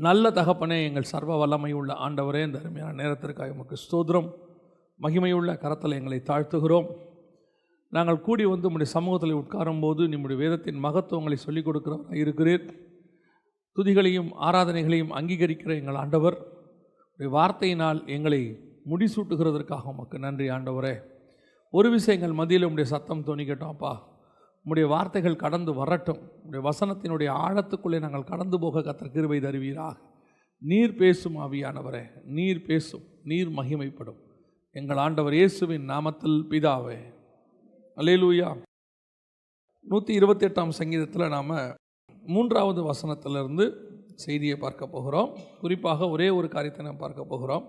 நல்ல தகப்பனே, எங்கள் சர்வ வல்லமை உள்ள ஆண்டவரே, இந்த அருமையான நேரத்திற்காக உமக்கு ஸ்தோத்திரம். மகிமையுள்ள கரத்தில் எங்களை தாழ்த்துகிறோம். நாங்கள் கூடி வந்து உம்முடைய சமூகத்தில் உட்காரும்போது நம்முடைய வேதத்தின் மகத்துவங்களை சொல்லிக் கொடுக்கிறவராக இருக்கிறீர். துதிகளையும் ஆராதனைகளையும் அங்கீகரிக்கிற எங்கள் ஆண்டவர், உடைய வார்த்தையினால் எங்களை முடிசூட்டுகிறதற்காக உமக்கு நன்றி ஆண்டவரே. ஒரு விஷயம் எங்கள் மத்தியில் உம்முடைய சத்தம் தோணிக்கட்டும் அப்பா. உம்முடைய வார்த்தைகள் கடந்து வரட்டும். உம்முடைய வசனத்தினுடைய ஆழத்துக்குள்ளே நாங்கள் கடந்து போக கர்த்தர் கிருபை தருவீராக. நீர் பேசும் ஆவியானவரே, நீர் பேசும், நீர் மகிமைப்படும். எங்கள் ஆண்டவர் இயேசுவின் நாமத்தில் பிதாவே, அல்லேலூயா. 128ஆம் சங்கீதத்தில் நாம் 3வது வசனத்திலிருந்து செய்தியை பார்க்க போகிறோம். குறிப்பாக ஒரே ஒரு காரியத்தை நாம் பார்க்க போகிறோம்.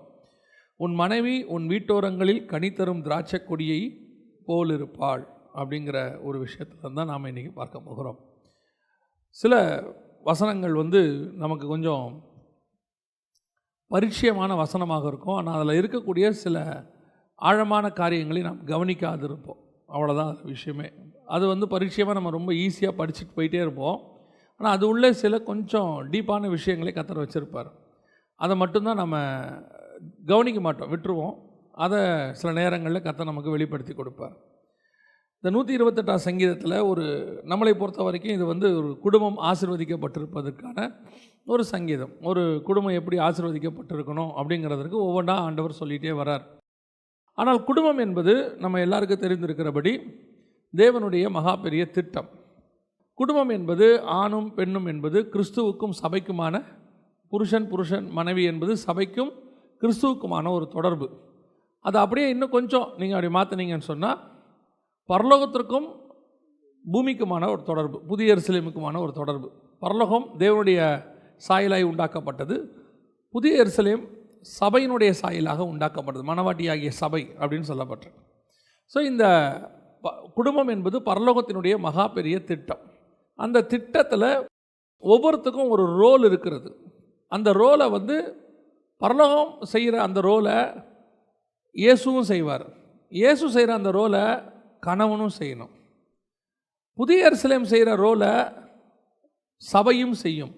உன் மனைவி உன் வீட்டோரங்களில் கனித்தரும் திராட்சை கொடியை போல் இருப்பாள் அப்படிங்கிற ஒரு விஷயத்தில் தான் நாம் இன்றைக்கி பார்க்க போகிறோம். சில வசனங்கள் நமக்கு கொஞ்சம் பரிச்சயமான வசனமாக இருக்கும். ஆனால் அதில் இருக்கக்கூடிய சில ஆழமான காரியங்களை நாம் கவனிக்காது இருப்போம். அவ்வளோதான் அது விஷயமே. அது பரிச்சயமாக நம்ம ரொம்ப ஈஸியாக படிச்சுட்டு போயிட்டே இருப்போம். ஆனால் அது உள்ளே சில கொஞ்சம் டீப்பான விஷயங்களை கர்த்தர் வச்சுருப்பார். அதை மட்டும்தான் நம்ம கவனிக்க மாட்டோம், விட்டுருவோம். அதை சில நேரங்களில் கர்த்தர் நமக்கு வெளிப்படுத்தி கொடுப்பார். இந்த 128ஆம் சங்கீதத்தில் நம்மளை பொறுத்த வரைக்கும் இது ஒரு குடும்பம் ஆசீர்வதிக்கப்பட்டிருப்பதற்கான ஒரு சங்கீதம். ஒரு குடும்பம் எப்படி ஆசீர்வதிக்கப்பட்டிருக்கணும் அப்படிங்கிறதுக்கு ஒவ்வொன்றா ஆண்டவர் சொல்லிகிட்டே வரார். ஆனால் குடும்பம் என்பது நம்ம எல்லாருக்கும் தெரிந்திருக்கிறபடி தேவனுடைய மகா பெரிய திட்டம். குடும்பம் என்பது ஆணும் பெண்ணும் என்பது கிறிஸ்துவுக்கும் சபைக்குமான, புருஷன் மனைவி என்பது சபைக்கும் கிறிஸ்துவுக்குமான ஒரு தொடர்பு. அது அப்படியே இன்னும் கொஞ்சம் நீங்கள் அப்படி மாற்றினீங்கன்னு சொன்னால் பரலோகத்திற்கும் பூமிக்குமான ஒரு தொடர்பு, புதிய எருசலேமுக்குமான ஒரு தொடர்பு. பரலோகம் தேவனுடைய சாயலாய் உண்டாக்கப்பட்டது, புதிய எருசலேம் சபையினுடைய சாயலாக உண்டாக்கப்பட்டது, மணவாட்டியாகிய சபை அப்படின்னு சொல்லப்பட்டது. ஸோ இந்த குடும்பம் என்பது பரலோகத்தினுடைய மகா பெரிய திட்டம். அந்த திட்டத்தில் ஒவ்வொருத்துக்கும் ஒரு ரோல் இருக்கிறது. அந்த ரோலை பரலோகம் செய்கிற அந்த ரோலை இயேசுவும் செய்வார். இயேசு செய்கிற அந்த ரோலை கணவனும் செய்யணும். புதிய எருசலேம் செய்கிற ரோலை சபையும் செய்யும்.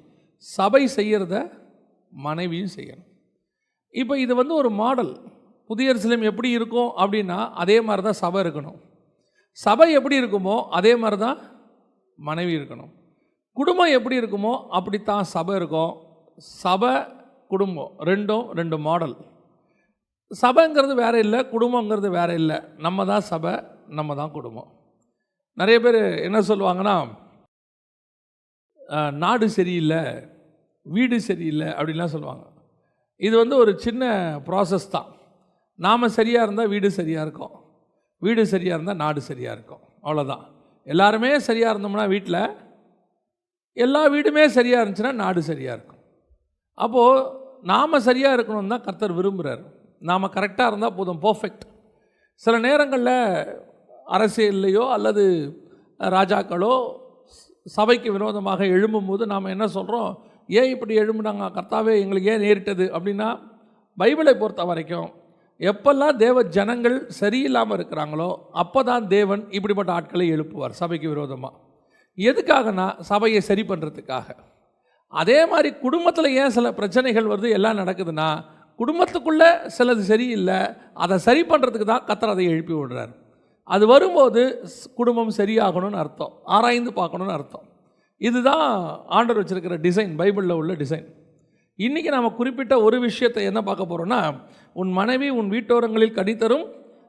சபை செய்கிறத மனைவியும் செய்யணும். இப்போ இது ஒரு மாடல். புதிய எருசலேம் எப்படி இருக்கும் அப்படின்னா அதே மாதிரி தான் சபை இருக்கணும். சபை எப்படி இருக்குமோ அதே மாதிரி தான் மனைவி இருக்கணும். குடும்பம் எப்படி இருக்குமோ அப்படித்தான் சபை இருக்கும். சபை குடும்பம் ரெண்டு மாடல். சபைங்கிறது வேறு இல்லை, குடும்பங்கிறது வேறு இல்லை. நம்ம தான் சபை, நம்ம தான் குடும்பம். நிறைய பேர் என்ன சொல்லுவாங்கன்னா, நாடு சரியில்லை, வீடு சரியில்லை அப்படின்லாம் சொல்லுவாங்க. இது ஒரு சின்ன ப்ராசஸ் தான். நாம் சரியாக இருந்தால் வீடு சரியாக இருக்கும், வீடு சரியாக இருந்தால் நாடு சரியாக இருக்கும். அவ்வளோதான். எல்லாருமே சரியாக இருந்தோம்னா வீட்டில், எல்லா வீடுமே சரியாக இருந்துச்சுன்னா நாடு சரியாக இருக்கும். அப்போது நாம் சரியாக இருக்கணும்னு தான் கர்த்தர் விரும்புகிறார். நாம் கரெக்டாக இருந்தால் போதும், பர்ஃபெக்ட். சில நேரங்களில் அரசியல்லையோ அல்லது ராஜாக்களோ சபைக்கு விரோதமாக எழும்பும்போது நாம் என்ன சொல்கிறோம், ஏன் இப்படி எழும்புனாங்க கர்த்தாவே, எங்களுக்கு ஏன் நேரிட்டது அப்படின்னா, பைபிளை பொறுத்த வரைக்கும் எப்பெல்லாம் தேவ ஜனங்கள் சரியில்லாமல் இருக்கிறாங்களோ அப்போ தான் தேவன் இப்படிப்பட்ட ஆட்களை எழுப்புவார் சபைக்கு விரோதமாக. எதுக்காகனா சபையை சரி பண்ணுறதுக்காக. அதே மாதிரி குடும்பத்தில் ஏன் சில பிரச்சனைகள் எல்லாம் நடக்குதுன்னா, குடும்பத்துக்குள்ளே சிலது சரியில்லை, அதை சரி பண்ணுறதுக்கு தான் கர்த்தர் அதை எழுப்பி விடுறார். அது வரும்போது குடும்பம் சரியாகணும்னு அர்த்தம், ஆராய்ந்து பார்க்கணுன்னு அர்த்தம். இதுதான் ஆண்டவர் வச்சுருக்கிற டிசைன், பைபிளில் உள்ள டிசைன். இன்றைக்கி நாம் குறிப்பிட்ட ஒரு விஷயத்தை என்ன பார்க்க போகிறோன்னா, உன் மனைவி உன் வீட்டோரங்களில் கனித்தரும்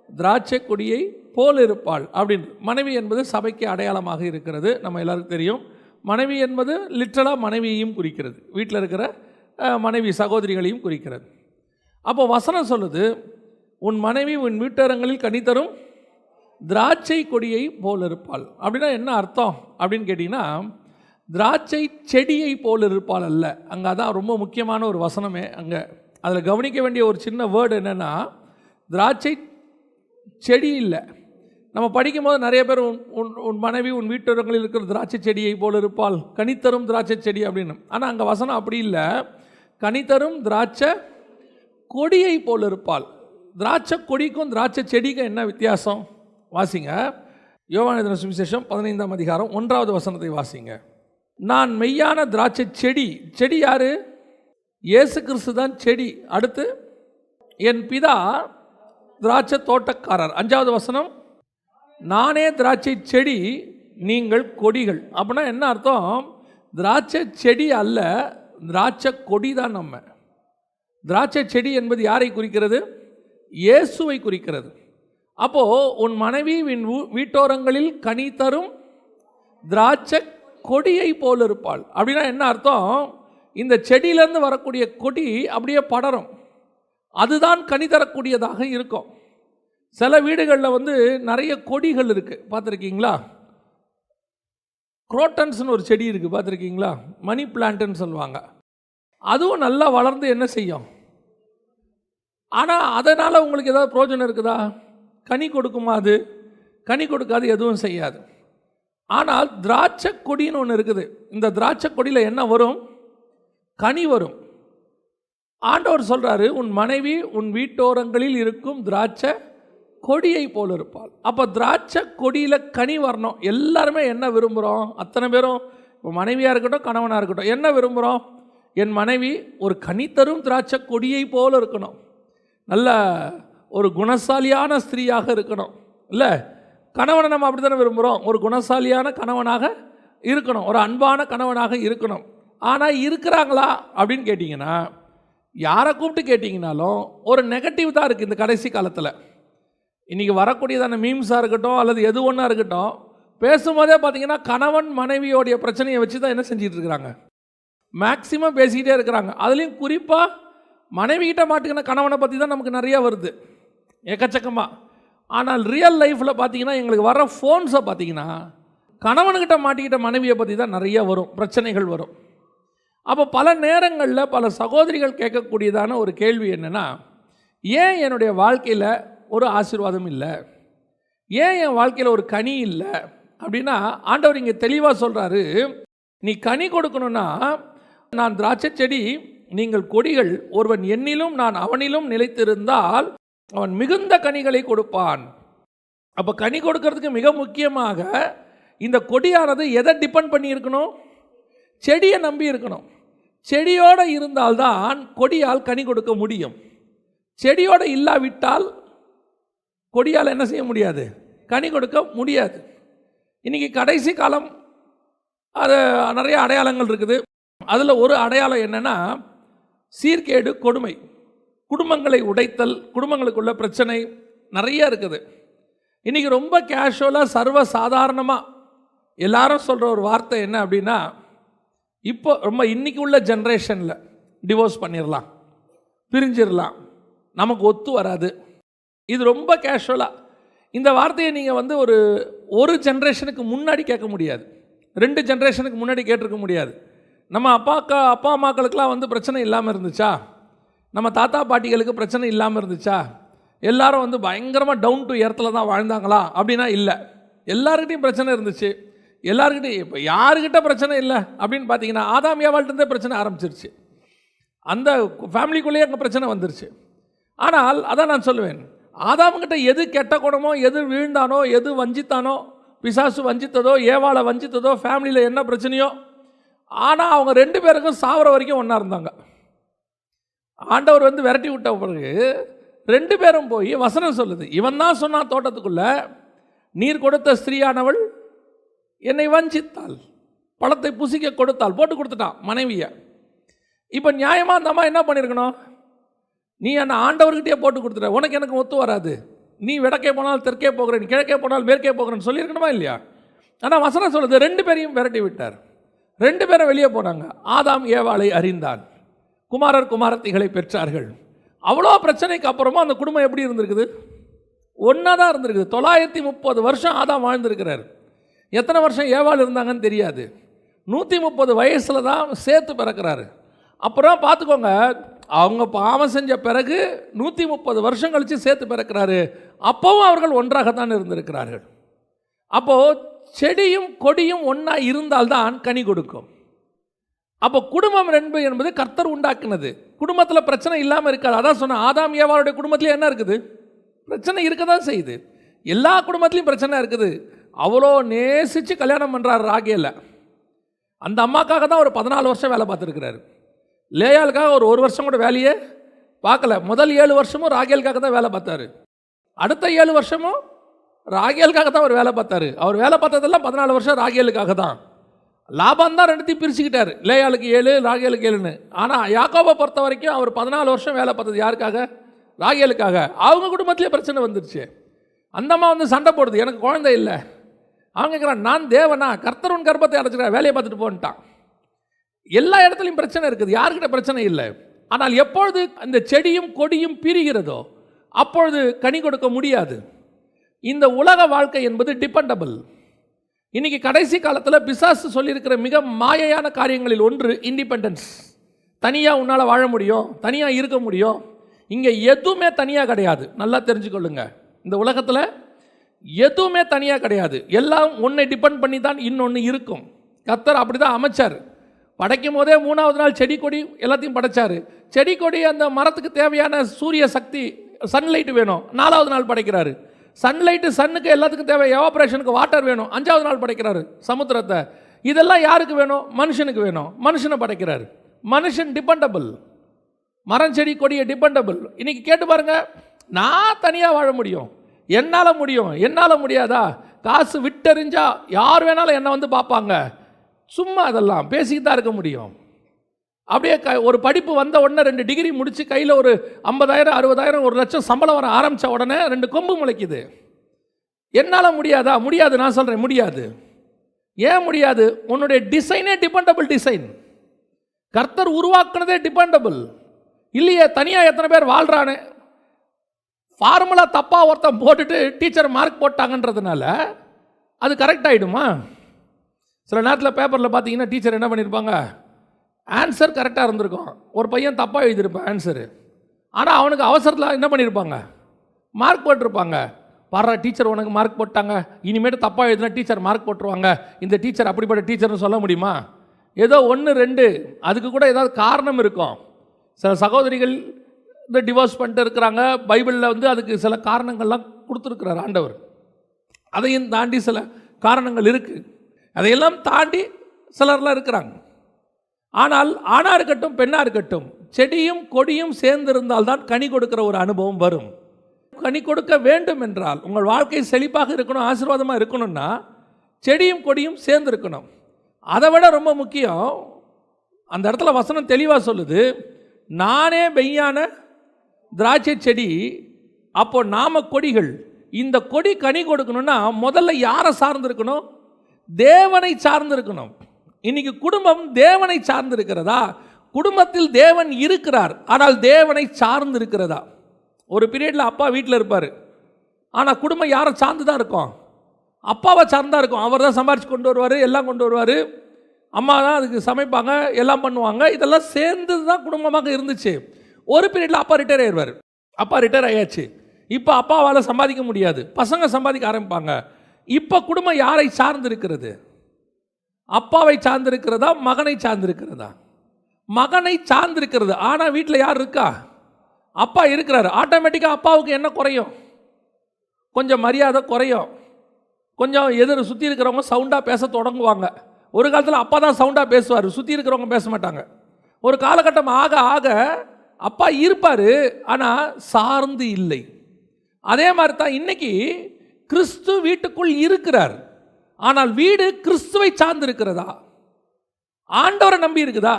திராட்சை கொடியை போல் இருப்பாள் அப்படின்னு. மனைவி என்பது சபைக்கு அடையாளமாக இருக்கிறது, நம்ம எல்லாருக்கும் தெரியும். மனைவி என்பது லிட்டரலாக மனைவியையும் குறிக்கிறது, வீட்டில் இருக்கிற மனைவி சகோதரிகளையும் குறிக்கிறது. அப்போ வசனம் சொல்லுது, உன் மனைவி உன் வீட்டோரங்களில் கனித்தரும் திராட்சை கொடியை போல் இருப்பாள். அப்படின்னா என்ன அர்த்தம் அப்படின்னு கேட்டிங்கன்னா, திராட்சை செடியை போல் இருப்பாள் அல்ல. அங்கே அதான் ரொம்ப முக்கியமான ஒரு வசனமே. அங்கே அதில் கவனிக்க வேண்டிய ஒரு சின்ன வேர்டு என்னென்னா, திராட்சை செடி இல்லை. நம்ம படிக்கும்போது நிறைய பேர் உன் மனைவி உன் வீட்டோரங்களில் இருக்கிற திராட்சை செடியை போல் இருப்பாள், கனித்தரும் திராட்சை செடி அப்படின்னு. ஆனால் அங்கே வசனம் அப்படி இல்லை, கனித்தரும் திராட்சை கொடியை போல் இருப்பாள். திராட்சை கொடிக்கும் திராட்சை செடிக்கும் என்ன வித்தியாசம் வாசிங்க. யோவான் எழுதின சுவிசேஷம் 15ஆம் அதிகாரம் 1வது வசனத்தை வாசிங்க. நான் மெய்யான திராட்சை செடி. செடி யாரு? இயேசு கிறிஸ்து தான் செடி. அடுத்து என் பிதா திராட்சை தோட்டக்காரர். 5வது வசனம், நானே திராட்சை செடி, நீங்கள் கொடிகள். அப்படின்னா என்ன அர்த்தம்? திராட்சை செடி அல்ல, திராட்சை கொடி தான். நம்ம திராட்சை செடி என்பது யாரை குறிக்கிறது? இயேசுவை குறிக்கிறது. அப்போது உன் மனைவி வீட்டோரங்களில் கனி தரும் திராட்சை கொடியை போல் இருப்பாள். அப்படின்னா என்ன அர்த்தம்? இந்த செடியிலேருந்து வரக்கூடிய கொடி அப்படியே படரும், அதுதான் கனி தரக்கூடியதாக இருக்கும். சில வீடுகளில் நிறைய கொடிகள் இருக்குது, பார்த்துருக்கீங்களா? குரோட்டன்ஸ்னு ஒரு செடி இருக்குது, பார்த்துருக்கீங்களா? மணி பிளான்ட்டுன்னு சொல்லுவாங்க. அதுவும் நல்லா வளர்ந்து என்ன செய்யும்? ஆனால் அதனால் உங்களுக்கு ஏதாவது பிரயோஜனம் இருக்குதா? கனி கொடுக்குமா? அது கனி கொடுக்காது, எதுவும் செய்யாது. ஆனால் திராட்சை கொடின்னு ஒன்று இருக்குது. இந்த திராட்சை கொடியில் என்ன வரும்? கனி வரும். ஆண்டவர் சொல்கிறாரு, உன் மனைவி உன் வீட்டோரங்களில் இருக்கும் திராட்சை கொடியை போல் இருப்பாள். அப்போ திராட்சை கொடியில் கனி வரணும். எல்லாருமே என்ன விரும்புகிறோம்? அத்தனை பேரும், இப்போ மனைவியாக இருக்கட்டும் கணவனாக இருக்கட்டும், என்ன விரும்புகிறோம்? என் மனைவி ஒரு கனி தரும் திராட்சை கொடியை போல் இருக்கணும், நல்ல ஒரு குணசாலியான ஸ்திரீயாக இருக்கணும். இல்லை, கணவனை நம்ம அப்படி தானே விரும்புகிறோம். ஒரு குணசாலியான கணவனாக இருக்கணும், ஒரு அன்பான கணவனாக இருக்கணும். ஆனால் இருக்கிறாங்களா அப்படின்னு கேட்டிங்கன்னா, யாரை கூப்பிட்டு கேட்டிங்கனாலும் ஒரு நெகட்டிவ் தான் இருக்குது இந்த கடைசி காலத்தில். இன்றைக்கி வரக்கூடியதான மீம்ஸாக இருக்கட்டும் அல்லது எது ஒன்றா இருக்கட்டும், பேசும்போதே பார்த்திங்கன்னா கணவன் மனைவியோடைய பிரச்சனையை வச்சு தான் என்ன செஞ்சிட்டு இருக்கிறாங்க, மேக்சிமம் பேசிக்கிட்டே இருக்கிறாங்க. அதுலேயும் குறிப்பாக மனைவிகிட்ட மாட்டுக்கின கணவனை பற்றி தான் நமக்கு நிறையா வருது, எக்கச்சக்கமாக. ஆனால் ரியல் லைஃப்பில் பார்த்தீங்கன்னா எங்களுக்கு வர ஃபோன்ஸை பார்த்தீங்கன்னா கணவன்கிட்ட மாட்டிக்கிட்ட மனைவியை பற்றி தான் நிறைய வரும், பிரச்சனைகள் வரும். அப்போ பல நேரங்களில் பல சகோதரிகள் கேட்கக்கூடியதான ஒரு கேள்வி என்னென்னா, ஏன் என்னுடைய வாழ்க்கையில் ஒரு ஆசீர்வாதம் இல்லை, ஏன் என் வாழ்க்கையில் ஒரு கனி இல்லை அப்படின்னா, ஆண்டவர் இங்கே தெளிவாக சொல்கிறாரு, நீ கனி கொடுக்கணும்னா நான் திராட்சை செடி, நீங்கள் கொடிகள். ஒருவன் என்னிலும் நான் அவனிலும் நிலைத்திருந்தால் அவன் மிகுந்த கனிகளை கொடுப்பான். அப்போ கனி கொடுக்கறதுக்கு மிக முக்கியமாக இந்த கொடியானது எதை டிபெண்ட் பண்ணி இருக்கணும்? செடியை நம்பி இருக்கணும். செடியோடு இருந்தால்தான் கொடியால் கனி கொடுக்க முடியும். செடியோடு இல்லாவிட்டால் கொடியால் என்ன செய்ய முடியாது? கனி கொடுக்க முடியாது. இன்றைக்கி கடைசி காலம், அது நிறைய அடையாளங்கள் இருக்குது. அதில் ஒரு அடையாளம் என்னென்னா, சீர்கேடு, கொடுமை, குடும்பங்களை உடைத்தல், குடும்பங்களுக்குள்ள பிரச்சனை நிறைய இருக்குது. இன்றைக்கி ரொம்ப கேஷுவலாக சர்வ சாதாரணமாக எல்லாரும் சொல்கிற ஒரு வார்த்தை என்ன அப்படின்னா, இப்போ ரொம்ப இன்றைக்கி உள்ள ஜென்ரேஷனில் டிவோர்ஸ் பண்ணிடலாம், பிரிஞ்சிடலாம், நமக்கு ஒத்து வராது. இது ரொம்ப கேஷுவலாக. இந்த வார்த்தையை நீங்கள் ஒரு ஜென்ரேஷனுக்கு முன்னாடி கேட்க முடியாது, 2 ஜென்ரேஷனுக்கு முன்னாடி கேட்டிருக்க முடியாது. நம்ம அப்பா அம்மாக்களுக்கெலாம் பிரச்சனை இல்லாமல் இருந்துச்சா? நம்ம தாத்தா பாட்டிகளுக்கு பிரச்சனை இல்லாமல் இருந்துச்சா? எல்லாரும் பயங்கரமாக டவுன் டு எர்த்தில் தான் வாழ்ந்தாங்களா அப்படின்னா இல்லை. எல்லாருக்கிட்டையும் பிரச்சனை இருந்துச்சு. எல்லாருக்கிட்டையும் இப்போ யாருக்கிட்ட பிரச்சனை இல்லை அப்படின்னு பார்த்தீங்கன்னா, ஆதாம் ஏவாள்கிட்டே பிரச்சனை ஆரம்பிச்சிருச்சு. அந்த ஃபேமிலிக்குள்ளேயே அங்கே பிரச்சனை வந்துருச்சு. ஆனால் அதான் நான் சொல்லுவேன், ஆதாம்கிட்ட எது கெட்ட குணமோ, எது வீழ்ந்தானோ, எது வஞ்சித்தானோ, பிசாசு வஞ்சித்ததோ, ஏவாளை வஞ்சித்ததோ, ஃபேமிலியில் என்ன பிரச்சனையோ, ஆனால் அவங்க 2 பேருக்கும் சாவர வரைக்கும் ஒன்றா இருந்தாங்க. ஆண்டவர் விரட்டி விட்ட பிறகு 2 பேரும் போய் வசனம் சொல்லுது, இவன் தான் சொன்னான் தோட்டத்துக்குள்ள, நீர் கொடுத்த ஸ்திரீயானவள் என்னை வஞ்சித்தாள், பழத்தை புசிக்க கொடுத்தாள், போட்டு கொடுத்துட்டான் மனைவியை. இப்போ நியாயமாக அந்த அம்மா என்ன பண்ணியிருக்கணும்? நீ என்ன ஆண்டவர்கிட்டயே போட்டு கொடுத்துட்ட, உனக்கு எனக்கு ஒத்து வராது, நீ வடக்கே போனால் தெற்கே போகிறேன், கிழக்கே போனால் மேற்கே போகிறேன்னு சொல்லியிருக்கணுமா இல்லையா? ஆனால் வசனம் சொல்லுது 2 பேரையும் விரட்டி விட்டார். 2 பேரும் வெளியே போனாங்க. ஆதாம் ஏவாளை அறிந்தான், குமாரர் குமாரத்திகளை பெற்றார்கள். அவ்வளோ பிரச்சனைக்கு அப்புறமா அந்த குடும்பம் எப்படி இருந்திருக்குது? ஒன்றா தான் இருந்திருக்குது. 930 வருஷம் ஆதாம் வாழ்ந்திருக்கிறார். எத்தனை வருஷம் ஏவாள் இருந்தாங்கன்னு தெரியாது. 130 வயசில் தான் சேர்த்து பிறக்கிறாரு. அப்புறம் பார்த்துக்கோங்க, அவங்க பாவம் செஞ்ச பிறகு 130 வருஷம் கழித்து சேர்த்து பிறக்கிறாரு. அப்போவும் அவர்கள் ஒன்றாகத்தான் இருந்திருக்கிறார்கள். அப்போது செடியும் கொடியும் ஒன்றா இருந்தால்தான் கனி கொடுக்கும். அப்போ குடும்பம் என்பது கர்த்தர் உண்டாக்குனது. குடும்பத்தில் பிரச்சனை இல்லாமல் இருக்காது. அதான் சொன்ன, ஆதாம் ஏவாளுடைய குடும்பத்திலே என்ன இருக்குது? பிரச்சனை இருக்க தான் செய்யுது. எல்லா குடும்பத்திலையும் பிரச்சனை இருக்குது. அவ்வளோ நேசித்து கல்யாணம் பண்ணுறாரு ராகேல. அந்த அம்மாக்காக தான் ஒரு 14 வருஷம் வேலை பார்த்துருக்கிறாரு. லேயாளுக்காக ஒரு வருஷம் கூட வேலையே பார்க்கல. முதல் 7 வருஷமும் ராகேலுக்காக தான் வேலை பார்த்தாரு. அடுத்த 7 வருஷமும் ராகேலுக்காக தான் அவர் வேலை பார்த்தாரு. அவர் வேலை பார்த்ததெல்லாம் 14 வருஷம் ராகேலுக்காக தான். லாபான் தான் ரெண்டுத்தையும் பிரிச்சுக்கிட்டார், லேயாளுக்கு 7 ராகேலுக்கு 7ன்னு. ஆனால் யாக்கோபை பொறுத்த வரைக்கும் அவர் 14 வருஷம் வேலை பார்த்தது யாருக்காக? ராகேலுக்காக. அவங்க குடும்பத்திலே பிரச்சனை வந்துருச்சு. அந்தம்மா சண்டை போடுது, எனக்கு குழந்தை இல்லை. அவங்க கேட்குறான், நான் தேவனா? கர்த்தர் உன் கர்ப்பத்தை அடைச்சிக்கிறேன், வேலையை பார்த்துட்டு போன்ட்டான். எல்லா இடத்துலையும் பிரச்சனை இருக்குது, யாருக்கிட்ட பிரச்சனை இல்லை. ஆனால் எப்பொழுது அந்த செடியும் கொடியும் பிரிகிறதோ அப்பொழுது கனி கொடுக்க முடியாது. இந்த உலக வாழ்க்கை என்பது டிபெண்டபிள். இன்னைக்கு கடைசி காலத்தில் பிசாசு சொல்லியிருக்கிற மிக மாயையான காரியங்களில் ஒன்று இண்டிபெண்டன்ஸ். தனியாக உன்னால் வாழ முடியும், தனியாக இருக்க முடியும். இங்கே எதுவுமே தனியாக கிடையாது. நல்லா தெரிஞ்சுக்கொள்ளுங்க, இந்த உலகத்தில் எதுவுமே தனியாக கிடையாது. எல்லாம் ஒன்றை டிபெண்ட் பண்ணி தான் இன்னொன்று இருக்கும். கர்த்தர் அப்படி தான் அமைச்சார். படைக்கும் போதே 3வது நாள் செடி கொடி எல்லாத்தையும் படைச்சார். செடி கொடி அந்த மரத்துக்கு தேவையான சூரிய சக்தி சன்லைட் வேணும், 4வது நாள் படைக்கிறாரு. சன்லைட்டு சன்னுக்கு எல்லாத்துக்கும் தேவை, எவாப்ரேஷனுக்கு வாட்டர் வேணும், 5வது நாள் படைக்கிறாரு சமுத்திரத்தை. இதெல்லாம் யாருக்கு வேணும்? மனுஷனுக்கு வேணும். மனுஷனை படைக்கிறாரு. மனுஷன் டிபெண்டபிள், மரம் செடி கொடியை டிபெண்டபிள். இன்னைக்கு கேட்டு பாருங்க, நான் தனியாக வாழ முடியும், என்னால் முடியும், என்னால் முடியாதா? காசு விட்டெறிஞ்சா யார் வேணாலும் என்னை பார்ப்பாங்க. சும்மா அதெல்லாம் பேசிக்கிட்டு தான் இருக்க முடியும். அப்படியே ஒரு படிப்பு வந்த உடனே 2 டிகிரி முடித்து கையில் ஒரு 50,000 60,000 1 லட்சம் சம்பளம் வர ஆரம்பித்த உடனே 2 கொம்பு முளைக்குது. என்னால் முடியாதா? முடியாது. நான் சொல்கிறேன் முடியாது. ஏன் முடியாது? உன்னுடைய டிசைனே டிபெண்டபிள் டிசைன். கர்த்தர் உருவாக்குனதே டிபெண்டபிள் இல்லையே. தனியாக எத்தனை பேர் வாழ்கிறானே? ஃபார்முலா தப்பாக ஒருத்தன் போட்டுட்டு டீச்சர் மார்க் போட்டாங்கன்றதுனால அது கரெக்ட் ஆகிடுமா? சில நேரத்தில் பேப்பரில் பார்த்தீங்கன்னா டீச்சர் என்ன பண்ணியிருப்பாங்க, ஆன்சர் கரெக்டாக இருந்திருக்கும், ஒரு பையன் தப்பாக எழுதியிருப்பான் ஆன்சரு. ஆனால் அவனுக்கு அவசரத்தில் என்ன பண்ணியிருப்பாங்க, மார்க் போட்டிருப்பாங்க. பாரு டீச்சர் உனக்கு மார்க் போட்டாங்க, இனிமேட்டு தப்பாக எழுதினா டீச்சர் மார்க் போட்டுருவாங்க, இந்த டீச்சர் அப்படிப்பட்ட டீச்சர்னு சொல்ல முடியுமா? ஏதோ 1 2 அதுக்கு கூட ஏதாவது காரணம் இருக்கும். சில சகோதரிகள் இந்த டிவோர்ஸ் பண்ணிட்டு இருக்கிறாங்க. பைபிளில் அதுக்கு சில காரணங்கள்லாம் கொடுத்துருக்கிறார் ஆண்டவர். அதையும் தாண்டி சில காரணங்கள் இருக்குது. அதையெல்லாம் தாண்டி சிலர்லாம் இருக்கிறாங்க. ஆனால் ஆணாக இருக்கட்டும் பெண்ணாக இருக்கட்டும், செடியும் கொடியும் சேர்ந்திருந்தால் தான் கனி கொடுக்கிற ஒரு அனுபவம் வரும். கனி கொடுக்க வேண்டும் என்றால், உங்கள் வாழ்க்கை செழிப்பாக இருக்கணும், ஆசீர்வாதமாக இருக்கணும்னா செடியும் கொடியும் சேர்ந்து இருக்கணும். அதை விட ரொம்ப முக்கியம், அந்த இடத்துல வசனம் தெளிவாக சொல்லுது, நானே மெய்யான திராட்சை செடி, அப்போ நாம கொடிகள். இந்த கொடி கனி கொடுக்கணும்னா முதல்ல யாரை சார்ந்திருக்கணும்? தேவனை சார்ந்திருக்கணும். இன்னைக்கு குடும்பம் தேவனை சார்ந்து இருக்கிறதா? குடும்பத்தில் தேவன் இருக்கிறார், ஆனால் தேவனை சார்ந்து இருக்கிறதா? ஒரு பீரியடில் அப்பா வீட்டில் இருப்பார், ஆனால் குடும்பம் யாரை சார்ந்து தான் இருக்கும்? அப்பாவை சார்ந்தா இருக்கும். அவர் தான் சம்பாரிச்சு கொண்டு வருவார், எல்லாம் கொண்டு வருவார். அம்மா தான் அதுக்கு சமைப்பாங்க, எல்லாம் பண்ணுவாங்க. இதெல்லாம் சேர்ந்து தான் குடும்பமாக இருந்துச்சு. ஒரு பீரியடில் அப்பா ரிட்டையர் ஆயிடுவார். அப்பா ரிட்டையர் ஆயாச்சு. இப்போ அப்பாவால் சம்பாதிக்க முடியாது, பசங்க சம்பாதிக்க ஆரம்பிப்பாங்க. இப்போ குடும்பம் யாரை சார்ந்து இருக்கிறது? அப்பாவை சார்ந்திருக்கிறதா, மகனை சார்ந்திருக்கிறதா? மகனை சார்ந்திருக்கிறது. ஆனால் வீட்டில் யார் இருக்கா? அப்பா இருக்கிறார். ஆட்டோமேட்டிக்காக அப்பாவுக்கு என்ன குறையும்? கொஞ்சம் மரியாதை குறையும். கொஞ்சம் எதிர் சுற்றி இருக்கிறவங்க சவுண்டாக பேச தொடங்குவாங்க. ஒரு காலத்தில் அப்பா தான் சவுண்டாக பேசுவார், சுற்றி இருக்கிறவங்க பேச மாட்டாங்க. ஒரு காலகட்டம் ஆக ஆக அப்பா இருப்பார், ஆனால் சார்ந்து இல்லை. அதே மாதிரி தான் இன்னைக்கு கிறிஸ்து வீட்டுக்குள் இருக்கிறார், ஆனால் வீடு கிறிஸ்துவை சார்ந்து இருக்கிறதா? ஆண்டவரை நம்பி இருக்குதா?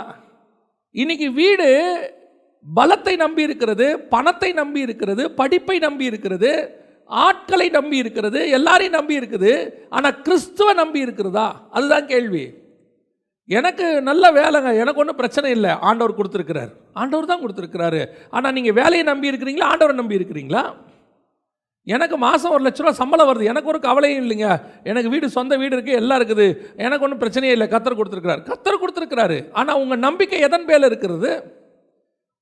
இன்னைக்கு வீடு பலத்தை நம்பி இருக்கிறது, பணத்தை நம்பி இருக்கிறது, படிப்பை நம்பி இருக்கிறது, ஆட்களை நம்பி இருக்கிறது, எல்லாரையும் நம்பி இருக்குது. ஆனால் கிறிஸ்துவை நம்பி இருக்கிறதா? அதுதான் கேள்வி. எனக்கு நல்ல வேலைங்க, எனக்கு ஒன்றும் பிரச்சனை இல்லை, ஆண்டவர் கொடுத்துருக்கிறார், ஆண்டவர் தான் கொடுத்துருக்கிறாரு. ஆனால் நீங்கள் வேலையை நம்பி இருக்கிறீங்களா, ஆண்டவரை நம்பி இருக்கிறீங்களா? எனக்கு மாதம் 1 லட்ச ரூபா சம்பளம் வருது, எனக்கு ஒரு கவலையும் இல்லைங்க, எனக்கு வீடு சொந்த வீடு இருக்குது, எல்லாம் இருக்குது, எனக்கு ஒன்றும் பிரச்சனையே இல்லை, கர்த்தர் கொடுத்துருக்கிறார். கர்த்தர் கொடுத்துருக்கிறாரு. ஆனால் உங்கள் நம்பிக்கை எதன் மேலே இருக்கிறது?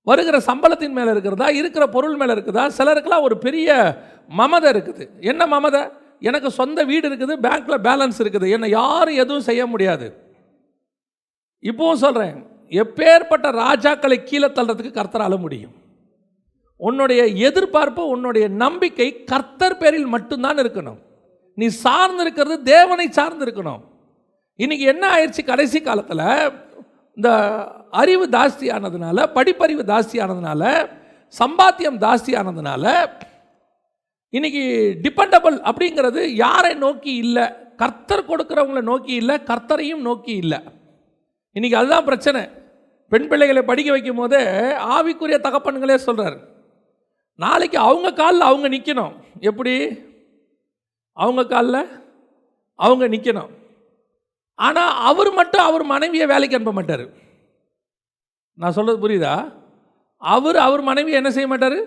வருகிற சம்பளத்தின் மேலே இருக்கிறதா, இருக்கிற பொருள் மேலே இருக்குதா? சிலருக்கெல்லாம் ஒரு பெரிய மமதை இருக்குது. என்ன மமதை? எனக்கு சொந்த வீடு இருக்குது, பேங்க்கில் பேலன்ஸ் இருக்குது, என்னை யாரும் எதுவும் செய்ய முடியாது. இப்போவும் சொல்கிறேன், எப்பேற்பட்ட ராஜாக்களை கீழே தள்ளுறதுக்கு கர்த்தரால முடியும். உன்னுடைய எதிர்பார்ப்பு, உன்னுடைய நம்பிக்கை கர்த்தர் பேரில் மட்டும்தான் இருக்கணும். நீ சார்ந்து இருக்கிறது தேவனை சார்ந்து இருக்கணும். இன்னைக்கு என்ன ஆயிடுச்சு, கடைசி காலத்தில் இந்த அறிவு ஜாஸ்தியானதுனால, படிப்பறிவு ஜாஸ்தியானதுனால, சம்பாத்தியம் ஜாஸ்தியானதுனால இன்னைக்கு டிபெண்டபிள் அப்படிங்கிறது யாரை நோக்கி இல்லை, கர்த்தர் கொடுக்குறவங்களை நோக்கி இல்லை, கர்த்தரையும் நோக்கி இல்லை. இன்னைக்கு அதுதான் பிரச்சனை. பெண் பிள்ளைகளை படிக்க வைக்கும் போதே ஆவிக்குரிய தகப்பன்களே சொல்கிறார், நாளைக்கு அவங்க காலில் அவங்க நிற்கணும். எப்படி? அவங்க காலில் அவங்க நிற்கணும். ஆனால் அவர் மட்டும் அவர் மனைவியை வேலைக்கு அனுப்ப மாட்டார். நான் சொல்கிறது புரியுதா? அவர் மனைவியை என்ன செய்ய மாட்டார்?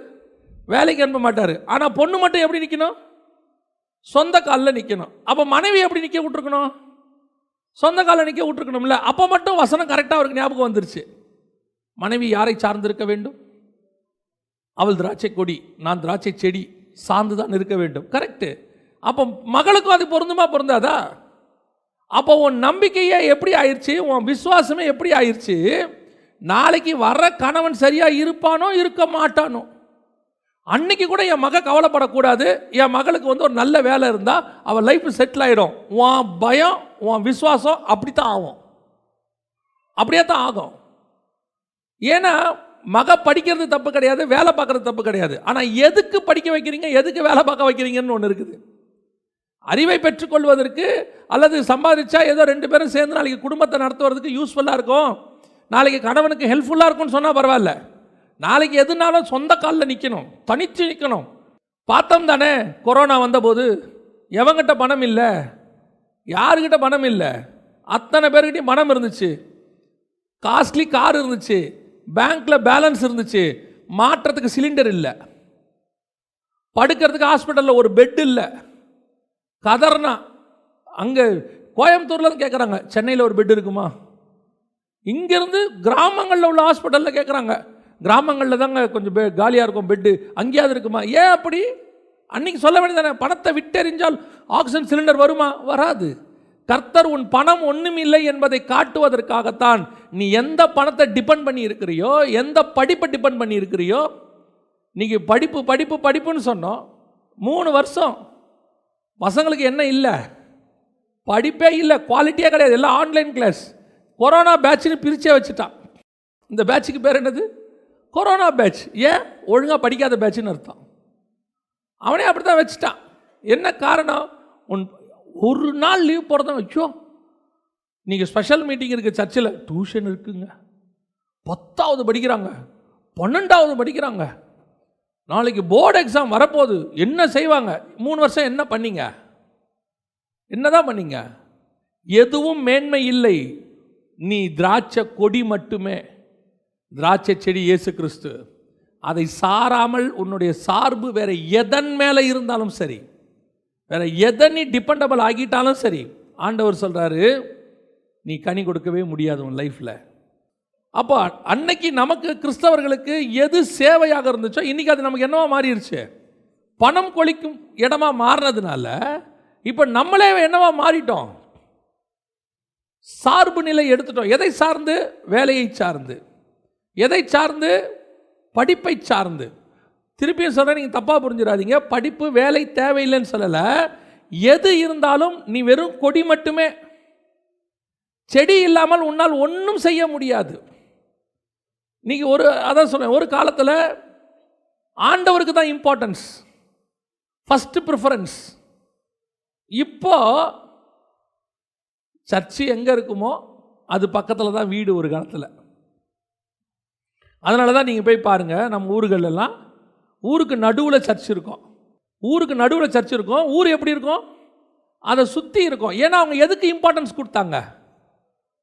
வேலைக்கு அனுப்ப மாட்டார். ஆனால் பொண்ணு மட்டும் எப்படி நிற்கணும்? சொந்த காலில் நிற்கணும். அப்போ மனைவி எப்படி நிற்க விட்டுருக்கணும்? சொந்த காலில் நிற்க விட்டுருக்கணும்ல. அப்போ மட்டும் வசனம் கரெக்டாக அவருக்கு ஞாபகம் வந்துருச்சு. மனைவி யாரை சார்ந்திருக்க வேண்டும்? அவள் திராட்சை கொடி, நான் திராட்சை செடி, சார்ந்து தான் இருக்க வேண்டும். கரெக்டு. அப்போ மகளுக்கும் அது பொருந்துமா பொருந்தாதா? அப்போ உன் நம்பிக்கையே எப்படி ஆயிடுச்சு, உன் விசுவாசமே எப்படி ஆயிடுச்சு? நாளைக்கு வர்ற கணவன் சரியா இருப்பானோ இருக்க மாட்டானோ, அன்னைக்கு கூட என் மக கவலைப்படக்கூடாது, என் மகளுக்கு ஒரு நல்ல வேலை இருந்தால் அவள் லைஃப் செட்டில் ஆகிடும். உன் பயம், உன் விசுவாசம் அப்படித்தான் ஆகும். அப்படியே தான் ஆகும். ஏன்னா மக படிக்கிறது தப்பு கிடையாது, வேலை பார்க்கறது தப்பு கிடையாது. ஆனால் எதுக்கு படிக்க வைக்கிறீங்க, எதுக்கு வேலை பார்க்க வைக்கிறீங்கன்னு ஒன்று இருக்குது. அறிவை பெற்றுக்கொள்வதற்கு அல்லது சம்பாதிச்சா ஏதோ 2 பேரும் சேர்ந்து நாளைக்கு குடும்பத்தை நடத்துவதற்கு யூஸ்ஃபுல்லாக இருக்கும், நாளைக்கு கணவனுக்கு ஹெல்ப்ஃபுல்லாக இருக்கும்னு சொன்னால் பரவாயில்ல. நாளைக்கு எதுனாலும் சொந்த காலில் நிற்கணும், தனித்து நிற்கணும். பார்த்தோம் தானே, கொரோனா வந்தபோது எவங்கிட்ட பணம் இல்லை, யாருக்கிட்ட பணம் இல்லை, அத்தனை பேர்கிட்டையும் பணம் இருந்துச்சு, காஸ்ட்லி கார் இருந்துச்சு, பேங்க்கில் பேலன்ஸ் இருந்துச்சு, மாற்றத்துக்கு சிலிண்டர் இல்லை, படுக்கிறதுக்கு ஹாஸ்பிட்டலில் ஒரு பெட் இல்லை. கதர்னா அங்கே கோயம்புத்தூரில் கேட்குறாங்க, சென்னையில் ஒரு பெட் இருக்குமா? இங்கேருந்து கிராமங்களில் உள்ள ஹாஸ்பிட்டலில் கேட்குறாங்க, கிராமங்களில் தாங்க கொஞ்சம் காலியாக இருக்கும் பெட்டு, அங்கேயாவது இருக்குமா? ஏன் அப்படி? அன்னைக்கு சொல்ல வேண்டியதானே, பணத்தை விட்டெறிஞ்சால் ஆக்சிஜன் சிலிண்டர் வருமா? வராது. கர்த்தர் உன் பணம் ஒன்றும் இல்லை என்பதை காட்டுவதற்காகத்தான் நீ எந்த பணத்தை டிபெண்ட் பண்ணி இருக்கிறியோ, எந்த படிப்பை டிபெண்ட் பண்ணி இருக்கிறியோ. இன்னைக்கு படிப்பு படிப்பு படிப்புன்னு சொன்னோம், 3 வருஷம் பசங்களுக்கு என்ன இல்லை, படிப்பே இல்லை, குவாலிட்டியே கிடையாது, எல்லாம் ஆன்லைன் கிளாஸ். கொரோனா பேட்ச்னு பிரிச்சே வச்சுட்டான். இந்த பேட்சுக்கு பேர் என்னது? Corona batch. ஏன்? ஒழுங்காக படிக்காத பேட்சுன்னு அர்த்தம். அவனே அப்படி தான் வச்சுட்டான். என்ன காரணம்? ஒரு நாள் லீவ் போகிறதான் வச்சோ. நீங்கள் ஸ்பெஷல் மீட்டிங் இருக்குது சர்ச்சில், டியூஷன் இருக்குங்க, 10வது படிக்கிறாங்க, 12வது படிக்கிறாங்க, நாளைக்கு போர்டு எக்ஸாம் வரப்போகுது, என்ன செய்வாங்க? 3 வருஷம் என்ன பண்ணீங்க? என்னதான் பண்ணீங்க? எதுவும் மேன்மை இல்லை. நீ திராட்சை கொடி மட்டுமே, திராட்சை செடி இயேசு கிறிஸ்து. அதை சாராமல் உன்னுடைய சார்பு வேற எதன் மேலே இருந்தாலும் சரி, வேற எதை நீ டிபெண்டபிள் ஆகிட்டாலும் சரி, ஆண்டவர் சொல்கிறாரு நீ கனி கொடுக்கவே முடியாது உன் லைஃப்பில். அப்போ அன்னைக்கு நமக்கு கிறிஸ்தவர்களுக்கு எது சேவையாக இருந்துச்சோ இன்றைக்கி அது நமக்கு என்னவா மாறிடுச்சு? பணம் கொளிக்கும் இடமா மாறினதுனால இப்போ நம்மளே என்னவா மாறிட்டோம்? சார்பு நிலை எடுத்துட்டோம். எதை சார்ந்து? வேலையை சார்ந்து. எதை சார்ந்து? படிப்பை சார்ந்து. திருப்பியும் சொல்கிறேன், நீங்கள் தப்பாக புரிஞ்சிடாதீங்க. படிப்பு வேலை தேவையில்லைன்னு சொல்லலை. எது இருந்தாலும் நீ வெறும் கொடி மட்டுமே, செடி இல்லாமல் உன்னால் ஒன்றும் செய்ய முடியாது. நீங்கள் அதான் சொல்கிறேன், ஒரு காலத்தில் ஆண்டவருக்கு தான் இம்பார்ட்டன்ஸ், ஃபஸ்ட்டு ப்ரிஃபரன்ஸ். இப்போ சர்ச்சு எங்கே இருக்குமோ அது பக்கத்தில் தான் வீடு ஒரு காலத்தில். அதனால தான் நீங்கள் போய் பாருங்கள், நம்ம ஊர்களெல்லாம் ஊருக்கு நடுவில் சர்ச் இருக்கும். ஊருக்கு நடுவில் சர்ச் இருக்கும். ஊர் எப்படி இருக்கும்? அதை சுற்றி இருக்கும். ஏன்னா அவங்க எதுக்கு இம்பார்ட்டன்ஸ் கொடுத்தாங்க?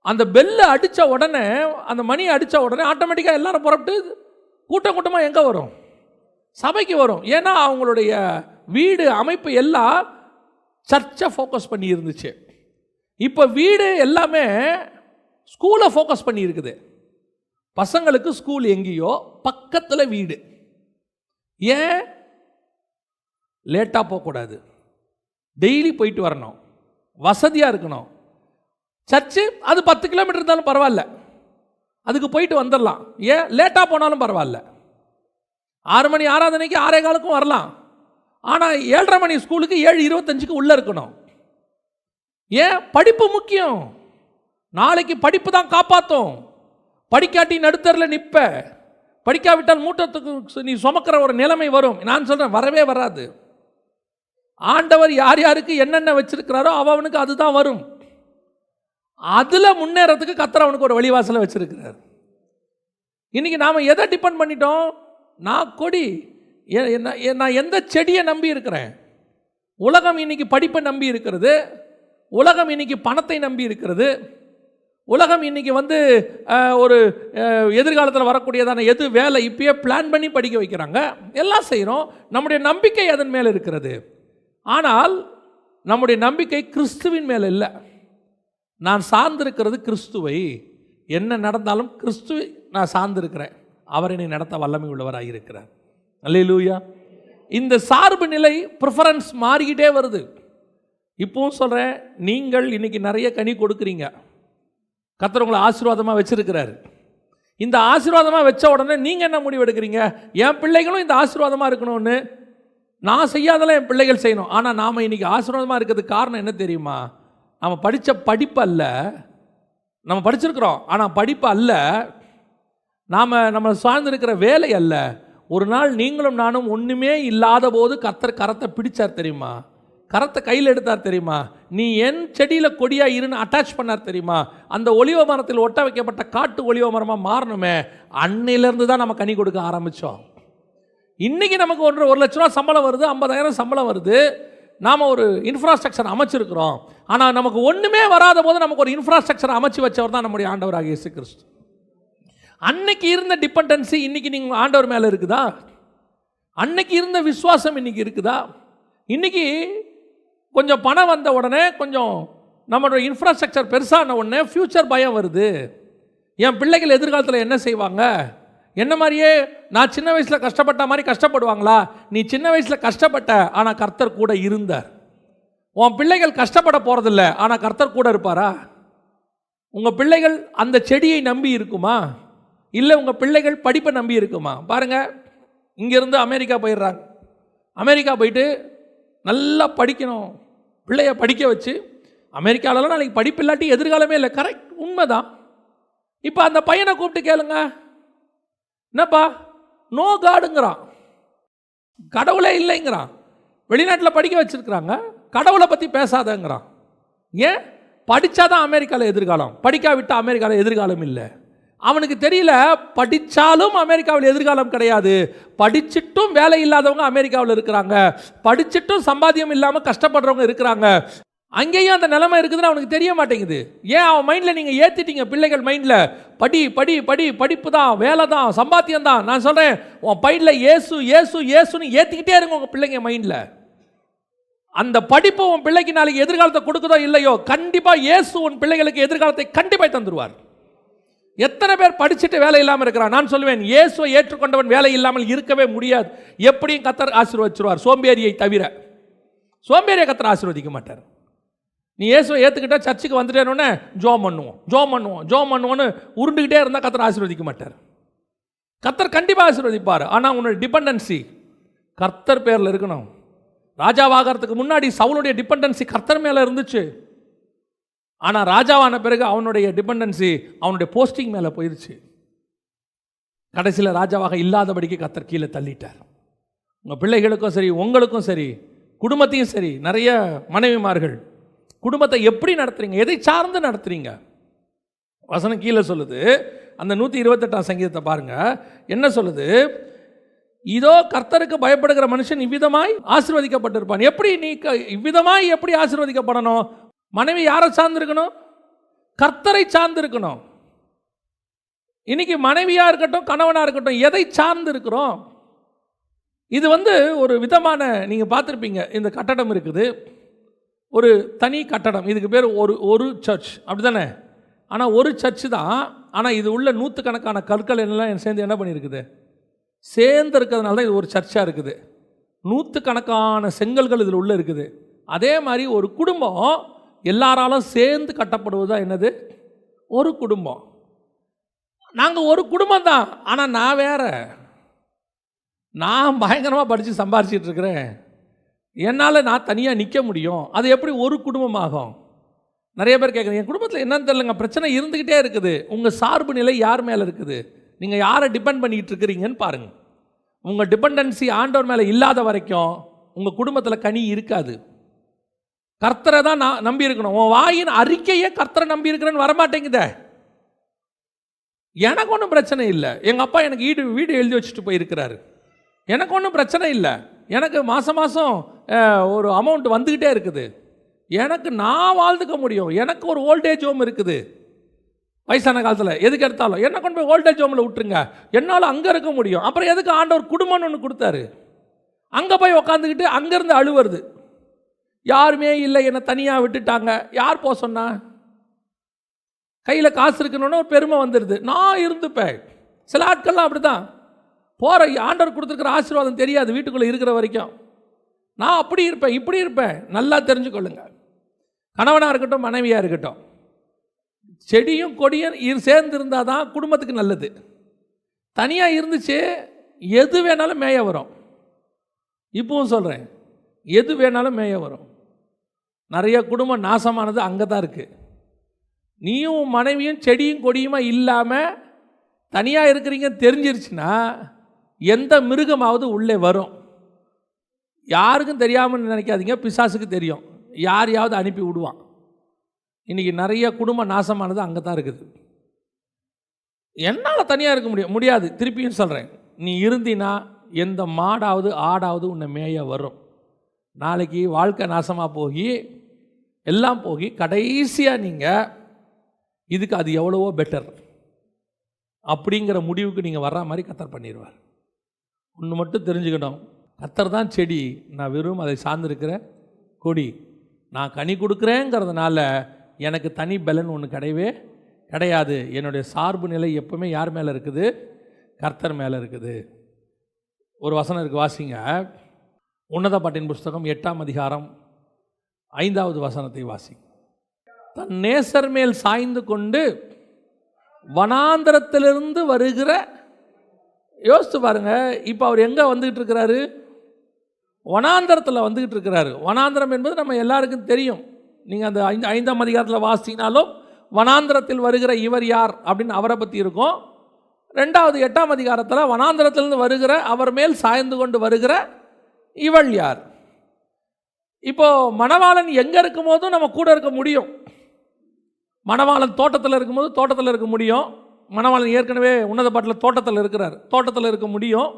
அந்த பெல்லை அடித்த உடனே, அந்த மணி அடித்த உடனே ஆட்டோமேட்டிக்காக எல்லாரும் புறப்பட்டு கூட்டம் கூட்டமாக எங்கே வரும்? சபைக்கு வரும். ஏன்னா அவங்களுடைய வீடு அமைப்பு எல்லாம் சர்ச்சை ஃபோக்கஸ் பண்ணி இருந்துச்சு. இப்போ வீடு எல்லாமே ஸ்கூலை ஃபோக்கஸ் பண்ணி இருக்குது. பசங்களுக்கு ஸ்கூல் எங்கேயோ, பக்கத்தில் வீடு. ஏன்? லேட்டாக போகக்கூடாது, டெய்லி போயிட்டு வரணும், வசதியாக இருக்கணும். சர்ச்சு அது 10 கிலோமீட்டர் இருந்தாலும் பரவாயில்ல, அதுக்கு போயிட்டு வந்துடலாம். ஏன்? லேட்டாக போனாலும் பரவாயில்ல. 6 மணி ஆராதனைக்கு 6:15 வரலாம். ஆனால் 7:30 மணி ஸ்கூலுக்கு 7:25 உள்ளே இருக்கணும். ஏன்? படிப்பு முக்கியம். நாளைக்கு படிப்பு தான் காப்பாற்றும். படிக்காட்டி நடுத்தரில் நிற்ப, படிக்காவிட்டால் மூட்டத்துக்கு நீ சுமக்கிற ஒரு நிலைமை வரும். நான் சொல்கிறேன், வரவே வராது. ஆண்டவர் யார் யாருக்கு என்னென்ன வச்சிருக்கிறாரோ அவனுக்கு அதுதான் வரும். அதில் முன்னேறதுக்கு கர்த்தர் அவனுக்கு ஒரு வழிவாசலை வச்சிருக்கிறார். இன்னைக்கு நாம் எதை டிபெண்ட் பண்ணிட்டோம்? நான் கொடி, நான் எந்த செடியை நம்பி இருக்கிறேன்? உலகம் இன்னைக்கு படிப்பை நம்பி இருக்கிறது, உலகம் இன்னைக்கு பணத்தை நம்பி இருக்கிறது, உலகம் இன்னைக்கு ஒரு எதிர்காலத்தில் வரக்கூடியதான எது வேலை இப்பயே பிளான் பண்ணி படிக்க வைக்கிறாங்க, எல்லாம் செய்கிறோம். நம்முடைய நம்பிக்கை அதன் மேலே இருக்கிறது. ஆனால் நம்முடைய நம்பிக்கை கிறிஸ்துவின் மேலே இல்லை. நான் சார்ந்திருக்கிறது கிறிஸ்துவை. என்ன நடந்தாலும் கிறிஸ்துவை நான் சார்ந்திருக்கிறேன். அவர் என்னை நடத்த வல்லமை உள்ளவராக இருக்கிறார். அல்லேலூயா. இந்த சார்பு நிலை ப்ரிஃபரன்ஸ் மாறிக்கிட்டே வருது. இப்பவும் சொல்கிறேன், நீங்கள் இன்னைக்கு நிறைய கனி கொடுக்குறீங்க, கர்த்தர் உங்களை ஆசீர்வாதமாக வச்சிருக்கிறாரு. இந்த ஆசீர்வாதமாக வச்ச உடனே நீங்கள் என்ன முடிவு எடுக்கிறீங்க? என் பிள்ளைகளும் இந்த ஆசீர்வாதமாக இருக்கணும்னு. நான் செய்யாதெல்லாம் என் பிள்ளைகள் செய்யணும். ஆனால் நாம் இன்றைக்கி ஆசீர்வாதமாக இருக்கிறதுக்கு காரணம் என்ன தெரியுமா? நம்ம படித்த படிப்பு அல்ல. நம்ம படிச்சிருக்கிறோம், ஆனால் படிப்பு அல்ல. நம்ம சார்ந்திருக்கிற வேலை அல்ல. ஒரு நாள் நீங்களும் நானும் ஒன்றுமே இல்லாத போது கர்த்தர் கரத்தை பிடிச்சார் தெரியுமா? கரத்தை கையில் எடுத்தார் தெரியுமா? நீ என் செடியில் கொடியாக இருன்னு அட்டாச் பண்ணார் தெரியுமா? அந்த ஒலிவ மரத்தில் ஒட்ட வைக்கப்பட்ட காட்டு ஒலிவ மரமாக மாறணுமே. அன்னையிலேருந்து தான் நம்ம கனி கொடுக்க ஆரம்பித்தோம். இன்றைக்கி நமக்கு 1 லட்ச ரூபா சம்பளம் வருது, 50,000 சம்பளம் வருது. நாம் ஒரு இன்ஃப்ராஸ்ட்ரக்சர் அமைச்சிருக்கிறோம். ஆனால் நமக்கு ஒன்றுமே வராத போது நமக்கு ஒரு இன்ஃப்ராஸ்ட்ரக்சர் அமைச்சு வச்சவர் தான் நம்முடைய ஆண்டவராக இயேசு கிறிஸ்து. அன்னைக்கு இருந்த டிபெண்டன்சி இன்னைக்கு நீங்கள் ஆண்டவர் மேலே இருக்குதா? அன்னைக்கு இருந்த விசுவாசம் இன்னைக்கு இருக்குதா? இன்னைக்கு கொஞ்சம் பணம் வந்த உடனே, கொஞ்சம் நம்மளோட இன்ஃப்ராஸ்ட்ரக்சர் பெருசான உடனே ஃப்யூச்சர் பயம் வருது. என் பிள்ளைகள் எதிர்காலத்தில் என்ன செய்வாங்க? என்ன மாதிரியே நான் சின்ன வயசில் கஷ்டப்பட்ட மாதிரி கஷ்டப்படுவாங்களா? நீ சின்ன வயசில் கஷ்டப்பட்ட, ஆனால் கர்த்தர் கூட இருந்தார். உன் பிள்ளைகள் கஷ்டப்பட போகிறதில்ல, ஆனால் கர்த்தர் கூட இருப்பாரா? உங்கள் பிள்ளைகள் அந்த செடியை நம்பி இருக்குமா? இல்லை உங்கள் பிள்ளைகள் படிப்பை நம்பி இருக்குமா? பாருங்கள், இங்கேருந்து அமெரிக்கா போயிடுறாங்க. அமெரிக்கா போயிட்டு நல்லா படிக்கணும், பிள்ளைய படிக்க வச்சு, அமெரிக்காவிலலாம் நாளைக்கு படிப்பு இல்லாட்டி எதிர்காலமே இல்லை. கரெக்ட், உண்மைதான். இப்போ அந்த பையனை கூப்பிட்டு கேளுங்க, என்னப்பா நோ காடுங்கிறான், கடவுளே இல்லைங்கிறான். வெளிநாட்டில் படிக்க வச்சிருக்கிறாங்க, கடவுளை பற்றி பேசாதங்கிறான். ஏன்? படித்தாதான் அமெரிக்காவில் எதிர்காலம், படிக்காவிட்டால் அமெரிக்காவில் எதிர்காலம் இல்லை. அவனுக்கு தெரியல, படித்தாலும் அமெரிக்காவில் எதிர்காலம் கிடையாது. படிச்சுட்டும் வேலை இல்லாதவங்க அமெரிக்காவில் இருக்கிறாங்க, படிச்சுட்டும் சம்பாத்தியம் இல்லாமல் கஷ்டப்படுறவங்க இருக்கிறாங்க. அங்கேயும் அந்த நிலைமை இருக்குதுன்னு அவனுக்கு தெரிய மாட்டேங்குது. ஏன்? அவன் மைண்டில் நீங்கள் ஏற்றிட்டீங்க, பிள்ளைகள் மைண்டில் படி படி படி, படிப்பு தான், வேலை தான், சம்பாத்தியம் தான். நான் சொல்கிறேன், உன் மைண்டில் ஏசு ஏசு ஏசுன்னு ஏற்றிக்கிட்டே இருங்க உங்கள் பிள்ளைங்க மைண்டில். அந்த படிப்பு உன் பிள்ளைக்கு நாளைக்கு எதிர்காலத்தை கொடுக்குதோ இல்லையோ, கண்டிப்பாக இயேசு உன் பிள்ளைகளுக்கு எதிர்காலத்தை கண்டிப்பாக தந்துடுவார். எத்தனை பேர் படிச்சுட்டு வேலை இல்லாமல் இருக்கிறான்? நான் சொல்லுவேன், இயேசுவை ஏற்றுக்கொண்டவன் வேலை இல்லாமல் இருக்கவே முடியாது. எப்படியும் கர்த்தர் ஆசீர்வதிச்சிருவார், சோம்பேறியை தவிர. சோம்பேறியை கர்த்தர் ஆசீர்வதிக்க மாட்டார். நீ இயேசுவை ஏற்றுக்கிட்டா சர்ச்சுக்கு வந்துட்டேன்னு ஜோம் பண்ணுவோம் ஜோம் பண்ணுவோம் ஜோம் பண்ணுவோன்னு உருண்டுக்கிட்டே இருந்தால் கர்த்தர் ஆசீர்வதிக்க மாட்டார். கர்த்தர் கண்டிப்பாக ஆசீர்வதிப்பார். ஆனால் உன்னோட டிபெண்டன்சி கர்த்தர் பேரில் இருக்கணும். ராஜாவாகிறதுக்கு முன்னாடி சவுலுடைய டிபெண்டன்சி கர்த்தர் மேலே இருந்துச்சு. ஆனால் ராஜாவான பிறகு அவனுடைய டிபெண்டன்சி அவனுடைய போஸ்டிங் மேலே போயிடுச்சு. கடைசியில் ராஜாவாக இல்லாதபடிக்கு கர்த்தர் கீழே தள்ளிட்டார். உங்கள் பிள்ளைகளுக்கும் சரி, உங்களுக்கும் சரி, குடும்பத்தையும் சரி, நிறைய மனைவிமார்கள் குடும்பத்தை எப்படி நடத்துறீங்க? எதை சார்ந்து நடத்துறீங்க? வசனம் கீழே சொல்லுது, அந்த 128ஆம் சங்கீதத்தை பாருங்க, என்ன சொல்லுது? இதோ கர்த்தருக்கு பயப்படுகிற மனுஷன் இவ்விதமாய் ஆசீர்வதிக்கப்பட்டிருப்பான். எப்படி நீ இவ்விதமாய் எப்படி ஆசீர்வதிக்கப்படணும்? மனைவி யாரை சார்ந்திருக்கணும்? கர்த்தரை சார்ந்திருக்கணும். இன்னைக்கு மனைவியா இருக்கட்டும், கணவனா இருக்கட்டும், எதை சார்ந்து இருக்கிறோம்? இது ஒரு விதமான, நீங்க பார்த்துருப்பீங்க, இந்த கட்டடம் இருக்குது, ஒரு தனி கட்டடம், இதுக்கு பேர் ஒரு சர்ச், அப்படிதானே? ஆனால் ஒரு சர்ச் தான். ஆனால் இது உள்ள 100கணக்கான கற்கள் எல்லாம் சேர்ந்து என்ன பண்ணியிருக்குது? சேர்ந்து இருக்கிறதுனால தான் இது ஒரு சர்ச்சாக இருக்குது. 100கணக்கான செங்கல்கள் இதில் உள்ள இருக்குது. அதே மாதிரி ஒரு குடும்பம் எல்லாராலும் சேர்ந்து கட்டப்படுவதுதான் என்னது? ஒரு குடும்பம். நாங்கள் ஒரு குடும்பம் தான், ஆனால் நான் வேற. நான் பயங்கரமாக படித்து சம்பாரிச்சிட்டு இருக்கிறேன், என்னால் நான் தனியாக நிற்க முடியும். அது எப்படி ஒரு குடும்பமாகும்? நிறைய பேர் கேட்குறீங்க, என் குடும்பத்தில் என்னன்னு தெரியலங்க, பிரச்சனை இருந்துக்கிட்டே இருக்குது. உங்கள் சார்பு நிலை யார் மேலே இருக்குது? நீங்கள் யாரை டிபெண்ட் பண்ணிக்கிட்டு இருக்கிறீங்கன்னு பாருங்கள். உங்கள் டிபெண்டன்சி ஆண்டவர் மேலே இல்லாத வரைக்கும் உங்கள் குடும்பத்தில் கனி இருக்காது. கர்த்தரை தான் நான் நம்பி இருக்கணும். உன் வாயின் அறிக்கையே கர்த்தரை நம்பி இருக்கிறேன்னு வரமாட்டேங்குதே. எனக்கு ஒன்றும் பிரச்சனை இல்லை, எங்கள் அப்பா எனக்கு வீடு எழுதி வச்சுட்டு போயிருக்கிறாரு, எனக்கு ஒன்றும் பிரச்சனை இல்லை, எனக்கு மாதம் மாதம் ஒரு அமௌண்ட் வந்துக்கிட்டே இருக்குது, எனக்கு நான் வாழ்ந்துக்க முடியும், எனக்கு ஒரு ஓல்டேஜ் ஹோம் இருக்குது, வயசான காலத்தில் எதுக்கு எடுத்தாலும் என்ன கொண்டு போய் ஓல்டேஜ் ஹோமில் விட்டுருங்க, என்னால் அங்கே இருக்க முடியும். அப்புறம் எதுக்கு ஆண்டவர் குடும்பம்னு ஒன்று கொடுத்தாரு? அங்கே போய் உக்காந்துக்கிட்டு அங்கேருந்து அழுவுறது, யாருமே இல்லை, என்னை தனியாக விட்டுட்டாங்க. யார் போக சொன்னா? கையில் காசு இருக்கணுன்னு ஒரு பெருமை வந்துடுது, நான் இருந்துப்பேன். சில ஆட்கள்லாம் அப்படி தான் போகிற, ஆண்டவர் கொடுத்துருக்கிற ஆசீர்வாதம் தெரியாது வீட்டுக்குள்ளே இருக்கிற வரைக்கும். நான் அப்படி இருப்பேன், இப்படி இருப்பேன். நல்லா தெரிஞ்சுக்கொள்ளுங்க, கணவனாக இருக்கட்டும் மனைவியாக இருக்கட்டும், செடியும் கொடியும் சேர்ந்து இருந்தால் தான் குடும்பத்துக்கு நல்லது. தனியாக இருந்துச்சு எது வேணாலும் மேய வரும். இப்பவும் சொல்கிறேன், எது வேணாலும் மேய வரும். நிறைய குடும்பம் நாசமானது அங்கே தான் இருக்குது. நீயும் மனைவியும் செடியும் கொடியுமா இல்லாமல் தனியாக இருக்கிறீங்க தெரிஞ்சிருச்சுன்னா எந்த மிருகமாவது உள்ளே வரும். யாருக்கும் தெரியாமல் நினைக்காதீங்க, பிசாசுக்கு தெரியும், யாரையாவது அனுப்பி விடுவான். இன்றைக்கி நிறைய குடும்பம் நாசமானது அங்கே தான் இருக்குது. என்னால் தனியாக இருக்க முடியாது. திருப்பியும் சொல்கிறேன், நீ இருந்தினா எந்த மாடாவது ஆடாவது உன்னை மேய வரும். நாளைக்கு வாழ்க்கை நாசமாக போகி எல்லாம் போகி கடைசியாக நீங்கள் இதுக்கு அது எவ்வளவோ பெட்டர் அப்படிங்கிற முடிவுக்கு நீங்கள் வர்ற மாதிரி கர்த்தர் பண்ணிடுவார். ஒன்று மட்டும் தெரிஞ்சுக்கணும், கர்த்தர் தான் செடி, நான் வெறும் அதை சார்ந்திருக்கிற கொடி. நான் கனி கொடுக்குறேங்கிறதுனால எனக்கு தனி பலன் ஒன்று கிடையவே கிடையாது. என்னுடைய சார்பு நிலை எப்பவுமே யார் மேலே இருக்குது? கர்த்தர் மேலே இருக்குது. ஒரு வசனம் இருக்குது, வாசிங்க. உன்னத பாட்டின் புஸ்தகம் 8ஆம் அதிகாரம் 5வது வசனத்தை வாசிங்க. தன் நேசர் மேல் சாய்ந்து கொண்டு வனாந்தரத்திலிருந்து வருகிற, யோசித்து பாருங்க, இப்போ அவர் எங்கே வந்துக்கிட்டு இருக்கிறாரு? வனாந்தரத்தில் வந்துக்கிட்டு இருக்கிறாரு. வனாந்தரம் என்பது நம்ம எல்லாருக்கும் தெரியும். நீங்கள் அந்த 5ஆம் அதிகாரத்தில் வாசினாலும் வனாந்தரத்தில் வருகிற இவர் யார் அப்படின்னு அவரை பற்றி இருக்கும். 2வது 8ஆம் அதிகாரத்தில் வனாந்தரத்திலிருந்து வருகிற, அவர் மேல் சாய்ந்து கொண்டு வருகிற இவள் யார்? இப்போது மணவாளன் எங்கே இருக்கும் போதும் நம்ம கூட இருக்க முடியும். மணவாளன் தோட்டத்தில் இருக்கும்போது தோட்டத்தில் இருக்க முடியும். மணவாளன் ஏற்கனவே உன்னத பாட்டில் தோட்டத்தில் இருக்கிறார், தோட்டத்தில் இருக்க முடியும்.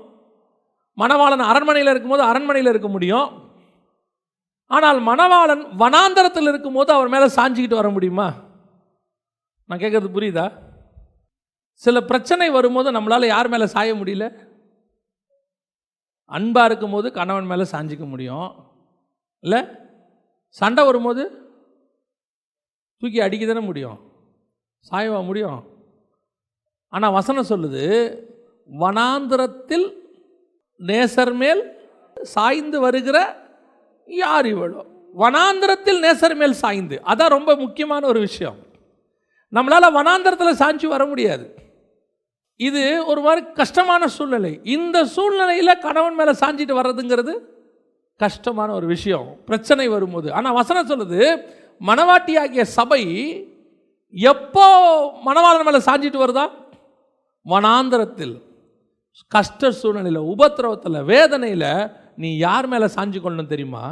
மணவாளன் அரண்மனையில் இருக்கும்போது அரண்மனையில் இருக்க முடியும். ஆனால் மணவாளன் வனாந்தரத்தில் இருக்கும்போது அவர் மேலே சாஞ்சிக்கிட்டு வர முடியுமா? நான் கேட்குறது புரியுதா? சில பிரச்சனை வரும்போது நம்மளால் யார் மேலே சாய முடியல? அன்பாக இருக்கும்போது கணவன் மேலே சாஞ்சிக்க முடியும், இல்லை? சண்டை வரும்போது தூக்கி அடிக்க தானே முடியும், சாயவா முடியும்? ஆனால் வசனம் சொல்லுது, வனாந்திரத்தில் நேசர் மேல் சாய்ந்து வருகிற யார் இவளோ? வனாந்திரத்தில் நேசர் மேல் சாய்ந்து, அதான் ரொம்ப முக்கியமான ஒரு விஷயம். நம்மளால் வனாந்திரத்தில் சாய்ச்சி வர முடியாது. இது ஒரு மாதிரி கஷ்டமான சூழ்நிலை. இந்த சூழ்நிலையில் கணவன் மேலே சாஞ்சிட்டு வர்றதுங்கிறது கஷ்டமான ஒரு விஷயம் பிரச்சனை வரும்போது. ஆனால் வசனம் சொல்லுது, மணவாட்டியாகிய சபை எப்போ மணவாளன் மேலே சாஞ்சிட்டு வருதா? வனாந்தரத்தில், கஷ்ட சூழ்நிலையில், உபத்திரவத்தில், வேதனையில் நீ யார் மேலே சாஞ்சு கொள்ளணும் தெரியுமா?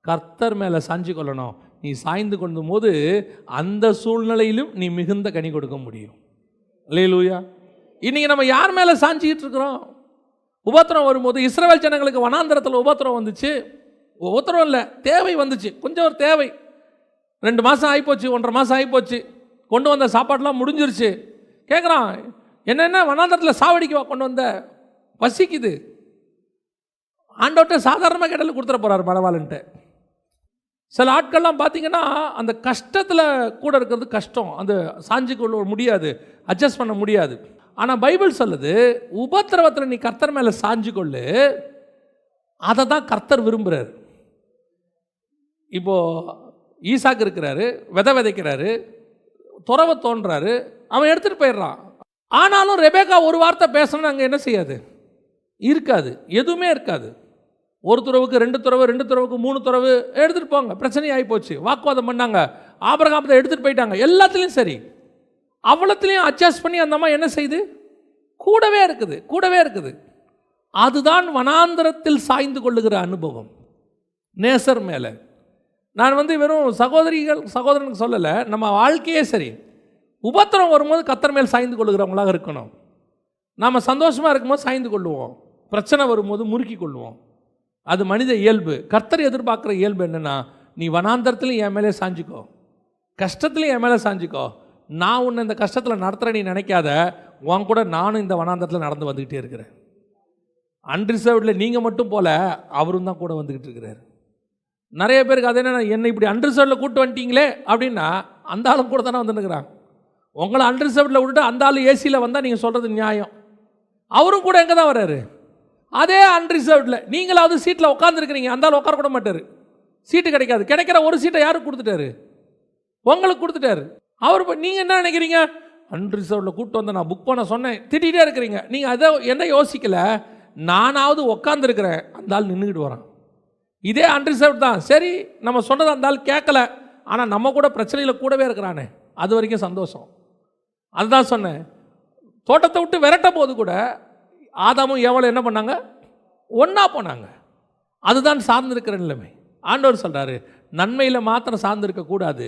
கர்த்தர் மேலே சாஞ்சு கொள்ளணும். நீ சாய்ந்து கொள்ளும் போது அந்த சூழ்நிலையிலும் நீ மிகுந்த கனி கொடுக்க முடியும். அல்லேலூயா. இன்றைக்கி நம்ம யார் மேலே சாஞ்சிக்கிட்டு இருக்கிறோம்? உபத்திரம் வரும்போது இஸ்ரவேல் ஜனங்களுக்கு வனாந்தரத்தில் உபத்திரம் வந்துச்சு. உபத்திரம் இல்லை, தேவை வந்துச்சு, கொஞ்சம் ஒரு தேவை. 2 மாதம் ஆகிப்போச்சு, 1.5 மாதம் ஆகிப்போச்சு, கொண்டு வந்த சாப்பாடெலாம் முடிஞ்சிருச்சு. கேட்குறான், என்னென்ன வனாந்தரத்தில் சாவடிக்கவா கொண்டு வந்த? பசிக்குது. ஆண்டவர்கிட்ட சாதாரணமாக கேட்டாலும் கொடுத்துட போகிறார் பரவாயில்லன்ட்டு. சில ஆட்கள்லாம் பார்த்தீங்கன்னா அந்த கஷ்டத்தில் கூட இருக்கிறது கஷ்டம், அந்த சாஞ்சி கொள்ள முடியாது, அட்ஜஸ்ட் பண்ண முடியாது. ஆனால் பைபிள் சொல்லுது, உபத்திரவத்தில் நீ கர்த்தர் மேலே சாஞ்சு கொள்ளு, அதை தான் கர்த்தர் விரும்புகிறார். இப்போது ஈசாக்கு இருக்கிறாரு, விதைக்கிறாரு, துறவை தோன்றாரு, அவன் எடுத்துகிட்டு போயிடுறான். ஆனாலும் ரெபேக்கா ஒரு வார்த்தை பேசணும்னு அங்கே என்ன செய்யாது? இருக்காது, எதுவுமே இருக்காது. ஒரு துறவுக்கு 2 துறவு, 2 துறவுக்கு 3 துறவு, எடுத்துகிட்டு போங்க, பிரச்சனை ஆகி போச்சு, வாக்குவாதம் பண்ணாங்க. ஆபிரகாமத்தை எடுத்துகிட்டு போயிட்டாங்க. எல்லாத்துலேயும் சரி, அவ்வளோத்துலேயும் அட்ஜஸ்ட் பண்ணி அந்த அம்மா என்ன செய்யுது? கூடவே இருக்குது. அதுதான் வனாந்தரத்தில் சாய்ந்து கொள்ளுகிற அனுபவம் நேசர் மேலே. நான் வெறும் சகோதரனுக்கு சொல்லலை, நம்ம வாழ்க்கையே சரி, உபத்திரம் வரும்போது கர்த்தர் மேல் சாய்ந்து கொள்ளுகிறவங்களாக இருக்கணும். நாம் சந்தோஷமாக இருக்கும்போது சாய்ந்து கொள்ளுவோம், பிரச்சனை வரும்போது முறுக்கி கொள்ளுவோம். அது மனித இயல்பு. கர்த்தர் எதிர்பார்க்குற இயல்பு என்னென்னா, நீ வனாந்தரத்துலையும் என் மேலே சாஞ்சிக்கோ, கஷ்டத்துலையும் என் மேலே சாஞ்சிக்கோ. நான் உன்னை இந்த கஷ்டத்தில் நடத்துகிறேன் நீ நினைக்காத, உன் கூட நானும் இந்த வனாந்தரத்தில் நடந்து வந்துக்கிட்டே இருக்கிறேன். அன்ரிசர்வ்டில் நீங்கள் மட்டும் போல அவரும் தான் கூட வந்துக்கிட்டு இருக்கிறார். நிறைய பேருக்கு அது என்னை இப்படி அன்ரிசர்வ்டில் கூப்பிட்டு வந்துட்டீங்களே அப்படின்னா, அந்த ஆளும் கூட தானே வந்துருக்குறாங்க. உங்களை அன்ரிசர்வ்டில் விட்டுட்டு அந்த ஆள் ஏசியில் வந்தால் நீங்கள் சொல்கிறது நியாயம். அவரும் கூட எங்கே தான் வர்றாரு? அதே அன்ரிசர்வ்டில். நீங்களாவது சீட்டில் உட்காந்துருக்கிறீங்க, அந்த ஆள் உட்கார கூட மாட்டார், சீட்டு கிடைக்காது. கிடைக்கிற ஒரு சீட்டை யாருக்கு கொடுத்துட்டாரு? உங்களுக்கு கொடுத்துட்டாரு. அவர் நீங்கள் என்ன நினைக்கிறீங்க? அன்ரிசர்வ்டில் கூப்பிட்டு வந்து நான் புக் பண்ண சொன்னேன், திட்டிகிட்டே இருக்கிறீங்க. நீங்கள் அதை என்ன யோசிக்கலை, நானாவது உட்காந்துருக்கிறேன், அந்த ஆள் நின்றுக்கிட்டு வரான். இதே அன்ரிசர்வ் தான். சரி, நம்ம சொன்னதை அந்த ஆள் கேட்கல, ஆனால் நம்ம கூட பிரச்சனையில் கூடவே இருக்கிறானே, அது வரைக்கும் சந்தோஷம். அதுதான் சொன்னேன், தோட்டத்தை விட்டு விரட்ட போது கூட ஆதாமும் ஏவாளும் என்ன பண்ணாங்க? ஒன்றா போனாங்க. அதுதான் சார்ந்திருக்கிற நிலைமை. ஆண்டவர் சொல்கிறாரு, நன்மையில் மாத்திரம் சார்ந்திருக்கக்கூடாது,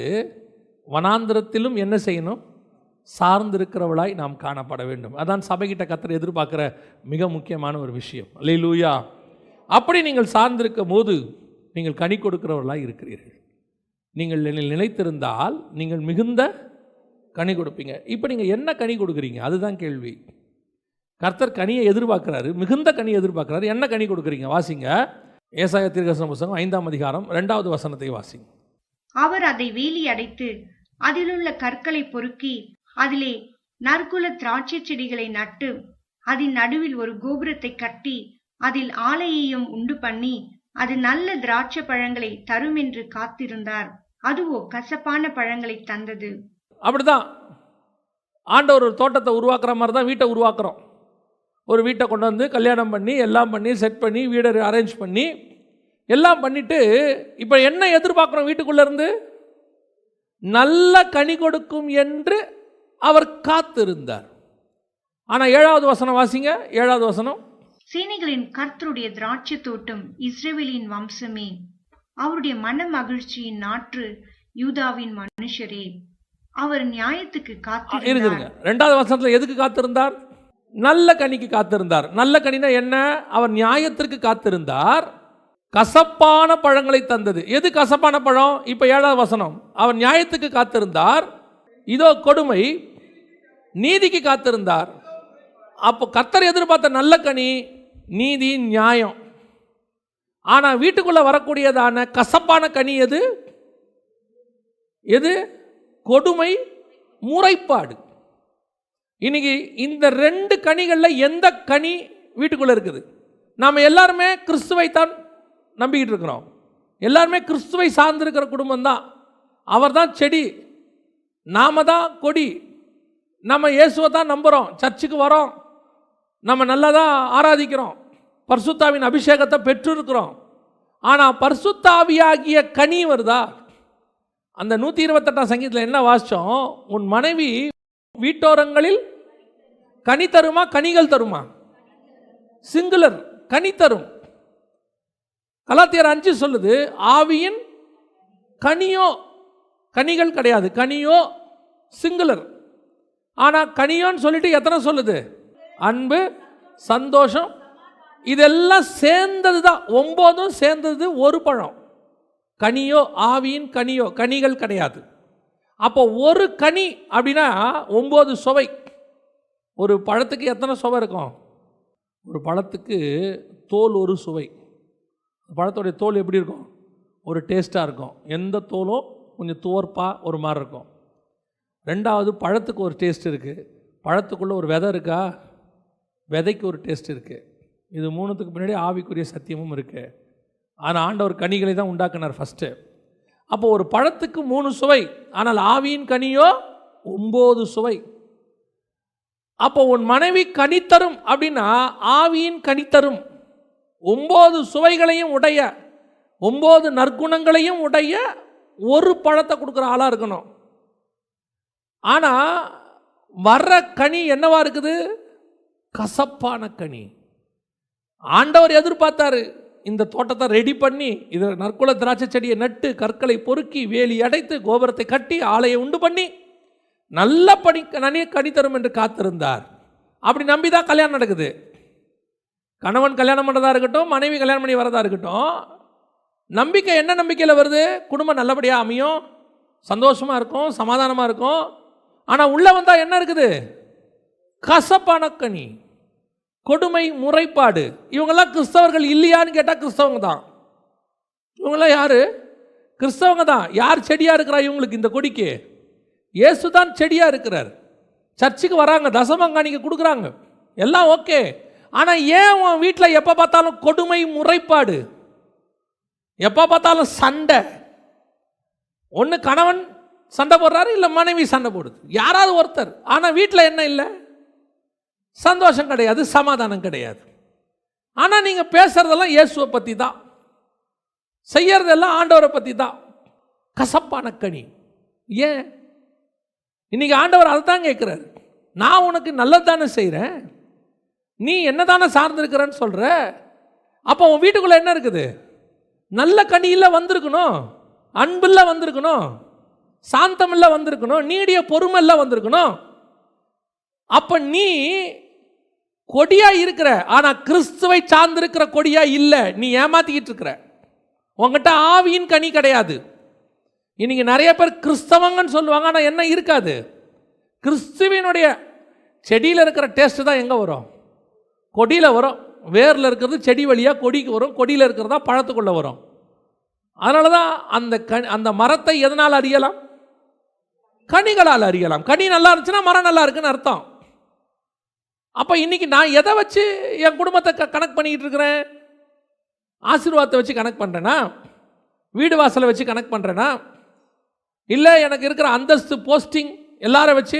வனாந்திரத்திலும் என்ன செய்யணும்? சார்ந்திருக்கிறவளாய் நாம் காணப்பட வேண்டும். அதான் சபைகிட்ட கர்த்தர் எதிர்பார்க்குற மிக முக்கியமான ஒரு விஷயம். அல்லேலூயா. அப்படி நீங்கள் சார்ந்திருக்கும் போது நீங்கள் கனி கொடுக்கிறவர்களாக இருக்கிறீர்கள். நீங்கள் நிலைத்திருந்தால் நீங்கள் மிகுந்த கனி கொடுப்பீங்க. இப்போ நீங்கள் என்ன கனி கொடுக்குறீங்க? அதுதான் கேள்வி. கர்த்தர் கனியை எதிர்பார்க்குறாரு, மிகுந்த கனியை எதிர்பார்க்குறாரு. என்ன கனி கொடுக்குறீங்க? வாசிங்க, ஏசாயா தீர்க்கதரிசன புத்தகம் 5ஆம் அதிகாரம் 2வது வசனத்தை வாசிங்க. அவர் அதை வேலி அடைத்து அதிலுள்ள கற்களை பொறுக்கி அதிலே நற்குல திராட்சை செடிகளை நட்டு அதன் நடுவில் ஒரு கோபுரத்தை கட்டி அதில் ஆலையையும் உண்டு பண்ணி அது நல்ல திராட்சை பழங்களை தரும் என்று காத்திருந்தார். அதுவோ கசப்பான பழங்களை தந்தது. அப்படிதான் ஆண்டவர் ஒரு தோட்டத்தை உருவாக்குற மாதிரி தான் வீட்டை உருவாக்குறோம். ஒரு வீட்டை கொண்டு வந்து கல்யாணம் பண்ணி எல்லாம் பண்ணி செட் பண்ணி வீடை அரேஞ்ச் பண்ணி எல்லாம் பண்ணிவிட்டு இப்போ என்ன எதிர்பார்க்குறோம்? வீட்டுக்குள்ளேருந்து நல்ல கனி கொடுக்கும் என்று அவர் காத்திருந்தார். ஆனால் 7வது வசனம் வாசிங்க. 7வது வசனம், சேனைகளின் கர்த்தருடைய திராட்சை தோட்டம் இஸ்ரவேலின் வம்சமே, அவருடைய மன மகிழ்ச்சியின் நாற்று யூதாவின் மனுஷரே, அவர் நியாயத்துக்கு காத்திருந்தார். 2வது வசனத்தில் எதுக்கு காத்திருந்தார்? நல்ல கனிக்கு காத்திருந்தார். நல்ல கனினா என்ன? அவர் நியாயத்திற்கு காத்திருந்தார். கசப்பான பழங்களை தந்தது. எது கசப்பான பழம்? இப்போ 7வது வசனம், அவர் நியாயத்துக்கு காத்திருந்தார், இதோ கொடுமை, நீதிக்கு காத்திருந்தார். அப்போ கர்த்தர் எதிர்பார்த்த நல்ல கனி நீதி, நியாயம். ஆனால் வீட்டுக்குள்ளே வரக்கூடியதான கசப்பான கனி எது? எது? கொடுமை, முறைப்பாடு. இன்னைக்கு இந்த 2 கனிகளில் எந்த கனி வீட்டுக்குள்ளே இருக்குது? நாம் எல்லாருமே கிறிஸ்துவைத்தான் நம்பிக்கிட்டு இருக்கிறோம். எல்லாருமே கிறிஸ்துவை சார்ந்திருக்கிற குடும்பம் தான். அவர் தான் செடி, நாம தான் கொடி. நம்ம இயேசுவை தான் நம்புகிறோம், சர்ச்சுக்கு வரோம், நம்ம நல்லா தான் ஆராதிக்கிறோம், பரிசுத்தாவின் அபிஷேகத்தை பெற்றிருக்கிறோம். ஆனால் பரிசுத்தாவியாகிய கனி வருதா? அந்த 128ஆம் சங்கீதத்தில் என்ன வாசித்தோம்? உன் மனைவி வீட்டோரங்களில் கனி தருமா, கனிகள் தருமா? சிங்குலர், கனி தரும். கலாத்தியர் 5 சொல்லுது, ஆவியின் கனியோ, கனிகள் கிடையாது, கனியோ சிங்குலர். ஆனால் கனியோன்னு சொல்லிட்டு எத்தனை சொல்லுது? அன்பு, சந்தோஷம், இதெல்லாம் சேர்ந்தது தான். 9 சேர்ந்தது ஒரு பழம். கனியோ, ஆவியின் கனியோ, கனிகள் கிடையாது. அப்போ ஒரு கனி அப்படின்னா 9 சுவை. ஒரு பழத்துக்கு எத்தனை சுவை இருக்கும்? ஒரு பழத்துக்கு தோல் ஒரு சுவை. பழத்தோடைய தோல் எப்படி இருக்கும்? ஒரு டேஸ்ட்டாக இருக்கும். எந்த தோலும் கொஞ்சம் துவர்ப்பாக ஒரு மாதிரி இருக்கும். 2வது, பழத்துக்கு ஒரு டேஸ்ட் இருக்குது. பழத்துக்குள்ளே ஒரு விதை இருக்கா? விதைக்கு ஒரு டேஸ்ட் இருக்குது. இது 3த்துக்கு பின்னாடி ஆவிக்குரிய சத்தியமும் இருக்குது. ஆனால் ஆண்டவர் கனிகளை தான் உண்டாக்குனார் ஃபஸ்ட்டு. அப்போ ஒரு பழத்துக்கு 3 சுவை, ஆனால் ஆவியின் கனியோ 9 சுவை. அப்போ உன் மனைவி கனித்தரும் அப்படின்னா ஆவியின் கனித்தரும். 9 சுவைகளையும் உடைய, 9 நற்குணங்களையும் உடைய ஒரு பழத்தை கொடுக்குற ஆளாக இருக்கணும். ஆனால் வர்ற கனி என்னவா இருக்குது? கசப்பான கனி. ஆண்டவர் எதிர்பார்த்தாரு, இந்த தோட்டத்தை ரெடி பண்ணி இதில் நற்குல திராட்சை செடியை நட்டு கற்களை பொறுக்கி வேலி அடைத்து கோபுரத்தை கட்டி ஆலையை உண்டு பண்ணி நல்ல கனி தரும் என்று காத்திருந்தார். அப்படி நம்பி தான் கல்யாணம் நடக்குது. கணவன் கல்யாணம் பண்ணுறதா இருக்கட்டும், மனைவி கல்யாணம் பண்ணி வரதா இருக்கட்டும், நம்பிக்கை என்ன நம்பிக்கையில் வருது? குடும்பம் நல்லபடியாக அமையும், சந்தோஷமாக இருக்கும், சமாதானமாக இருக்கும். ஆனால் உள்ளே வந்தால் என்ன இருக்குது? கசப்பான கனி, கொடுமை, முறைப்பாடு. இவங்கெல்லாம் கிறிஸ்தவர்கள் இல்லையான்னு கேட்டால் கிறிஸ்தவங்க தான். இவங்கெல்லாம் யார்? கிறிஸ்தவங்க தான். யார் செடியாக இருக்கிறா இவங்களுக்கு? இந்த கொடிக்கு இயேசு தான் செடியாக இருக்கிறார். சர்ச்சுக்கு வராங்க, தசமங்காணிக்க கொடுக்குறாங்க, எல்லாம் ஓகே. ஆனால் ஏன் உன் வீட்டில் எப்போ பார்த்தாலும் கொடுமை, முறைப்பாடு, எப்போ பார்த்தாலும் சண்டை? ஒன்று கணவன் சண்டை போடுறாரு, இல்லை மனைவி சண்டை போடுது, யாராவது ஒருத்தர். ஆனால் வீட்டில் என்ன இல்லை? சந்தோஷம் கிடையாது, சமாதானம் கிடையாது. ஆனால் நீங்கள் பேசுகிறதெல்லாம் இயேசுவை பற்றி தான், செய்யறதெல்லாம் ஆண்டவரை பற்றி தான். கசப்பான கனி. ஏன்? இன்னைக்கு ஆண்டவர் அதை தான் கேட்குறாரு. நான் உனக்கு நல்லது தானே செய்கிறேன், நீ என்ன தானே சார்ந்திருக்கிறன்னு சொல்கிற. அப்போ உன் வீட்டுக்குள்ளே என்ன இருக்குது? நல்ல கனியில் வந்திருக்கணும், அன்பில் வந்திருக்கணும், சாந்தமில்ல வந்திருக்கணும், நீடிய பொறுமையில் வந்திருக்கணும். அப்போ நீ கொடியா இருக்கிற, ஆனால் கிறிஸ்துவை சார்ந்திருக்கிற கொடியா இல்லை. நீ ஏமாத்திக்கிட்டு இருக்கிற. உங்ககிட்ட ஆவியின் கனி கிடையாது. இன்னைக்கு நிறைய பேர் கிறிஸ்தவங்கன்னு சொல்லுவாங்க, ஆனால் என்ன இருக்காது? கிறிஸ்துவினுடைய செடியில் இருக்கிற டேஸ்ட்டு தான் எங்கே வரும்? கொடியில் வரும். வேரில் இருக்கிறது செடி வழியாக கொடிக்கு வரும், கொடியில் இருக்கிறதா பழத்துக்குள்ளே வரும். அதனால தான் அந்த மரத்தை எதனால் அறியலாம்? கனிகளால் அறியலாம். கனி நல்லா இருந்துச்சுன்னா மரம் நல்லா இருக்குன்னு அர்த்தம். அப்போ இன்னைக்கு நான் எதை வச்சு என் குடும்பத்தை கனெக்ட் பண்ணிக்கிட்டு இருக்கிறேன்? ஆசீர்வாதத்தை வச்சு கனெக்ட் பண்ணுறேன்னா, வீடு வாசலை வச்சு கனெக்ட் பண்ணுறேன்னா, இல்லை எனக்கு இருக்கிற அந்தஸ்து, போஸ்டிங் எல்லாரை வச்சு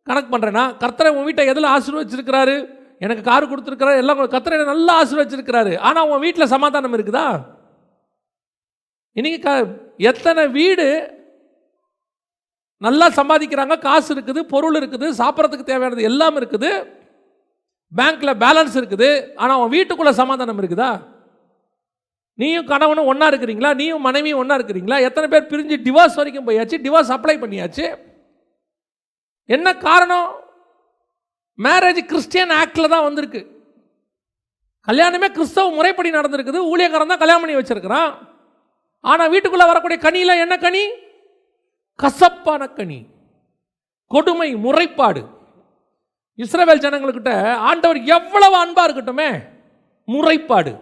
கனெக்ட் பண்ணுறேன்னா? கர்த்தரை உன் வீட்டை எதில் ஆசீர்வதிச்சிருக்கிறாரு? எனக்கு காரு கொடுத்துருக்கிறாரு, எல்லாம் கர்த்தரை நல்லா ஆசீர்வதிச்சிருக்கிறாரு. ஆனால் உன் வீட்டில் சமாதானம் இருக்குதா? இன்னைக்கு எத்தனை வீடு நல்லா சம்பாதிக்கிறாங்க, காசு இருக்குது, பொருள் இருக்குது, சாப்பிட்றதுக்கு தேவையானது எல்லாம் இருக்குது, பேங்க்கில் பேலன்ஸ் இருக்குது, ஆனால் உன் வீட்டுக்குள்ளே சமாதானம் இருக்குதா? நீயும் கணவனும் ஒன்றா இருக்கிறீங்களா? நீயும் மனைவியும் ஒன்றா இருக்கிறீங்களா? எத்தனை பேர் பிரிஞ்சு டிவோர்ஸ் வரைக்கும் போயாச்சு, டிவோர்ஸ் அப்ளை பண்ணியாச்சு. என்ன காரணம்? மேரேஜ் கிறிஸ்டியன் ஆக்டில் தான் வந்திருக்கு. கல்யாணமே கிறிஸ்தவ முறைப்படி நடந்திருக்குது. ஊழியக்காரன் தான் கல்யாணம் பண்ணி வச்சிருக்கிறான். ஆனால் வீட்டுக்குள்ளே வரக்கூடிய கனியில் என்ன கனி? கசப்பான கனி, கொடுமை, முறைப்பாடு. இஸ்ரவேல் ஜனங்கள்கிட்ட ஆண்டவர் எவ்வளவு அன்பா இருக்கட்டுமே, முறைப்பாடு.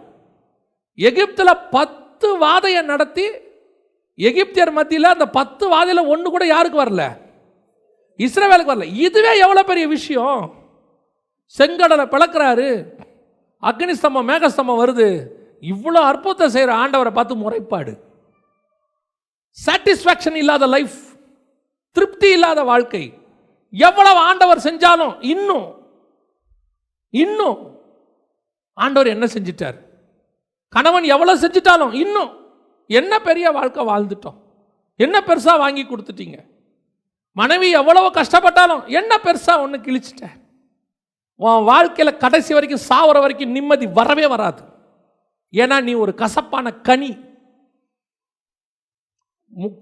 எகிப்தில் 10 வாதையை நடத்தி எகிப்தியர் மத்தியில் அந்த 10 வாதையில் ஒன்று கூட யாருக்கு வரல? இஸ்ரவேலுக்கு வரல. இதுவே எவ்வளோ பெரிய விஷயம். செங்கடலை பிளக்கிறாரு, அக்னி ஸ்தம்பம், மேகஸ்தம்பம் வருது. இவ்வளோ அற்புதத்தை செய்கிற ஆண்டவரை பார்த்து முறைப்பாடு. சாட்டிஸ்ஃபேக்ஷன் இல்லாத லைஃப், திருப்தி இல்லாத வாழ்க்கை. எவ்வளவு ஆண்டவர் செஞ்சாலும் இன்னும் ஆண்டவர் என்ன செஞ்சிட்டார்? கணவன் எவ்வளவு செஞ்சிட்டாலும் இன்னும் என்ன பெரிய வாழ்க்கை வாழ்ந்துட்டோம், என்ன பெருசா வாங்கி கொடுத்துட்டீங்க. மனைவி எவ்வளவு கஷ்டப்பட்டாலும் என்ன பெருசா ஒன்று கிழிச்சிட்ட. உன் வாழ்க்கையில் கடைசி வரைக்கும், சாவர வரைக்கும் நிம்மதி வரவே வராது. ஏன்னா நீ ஒரு கசப்பான கனி.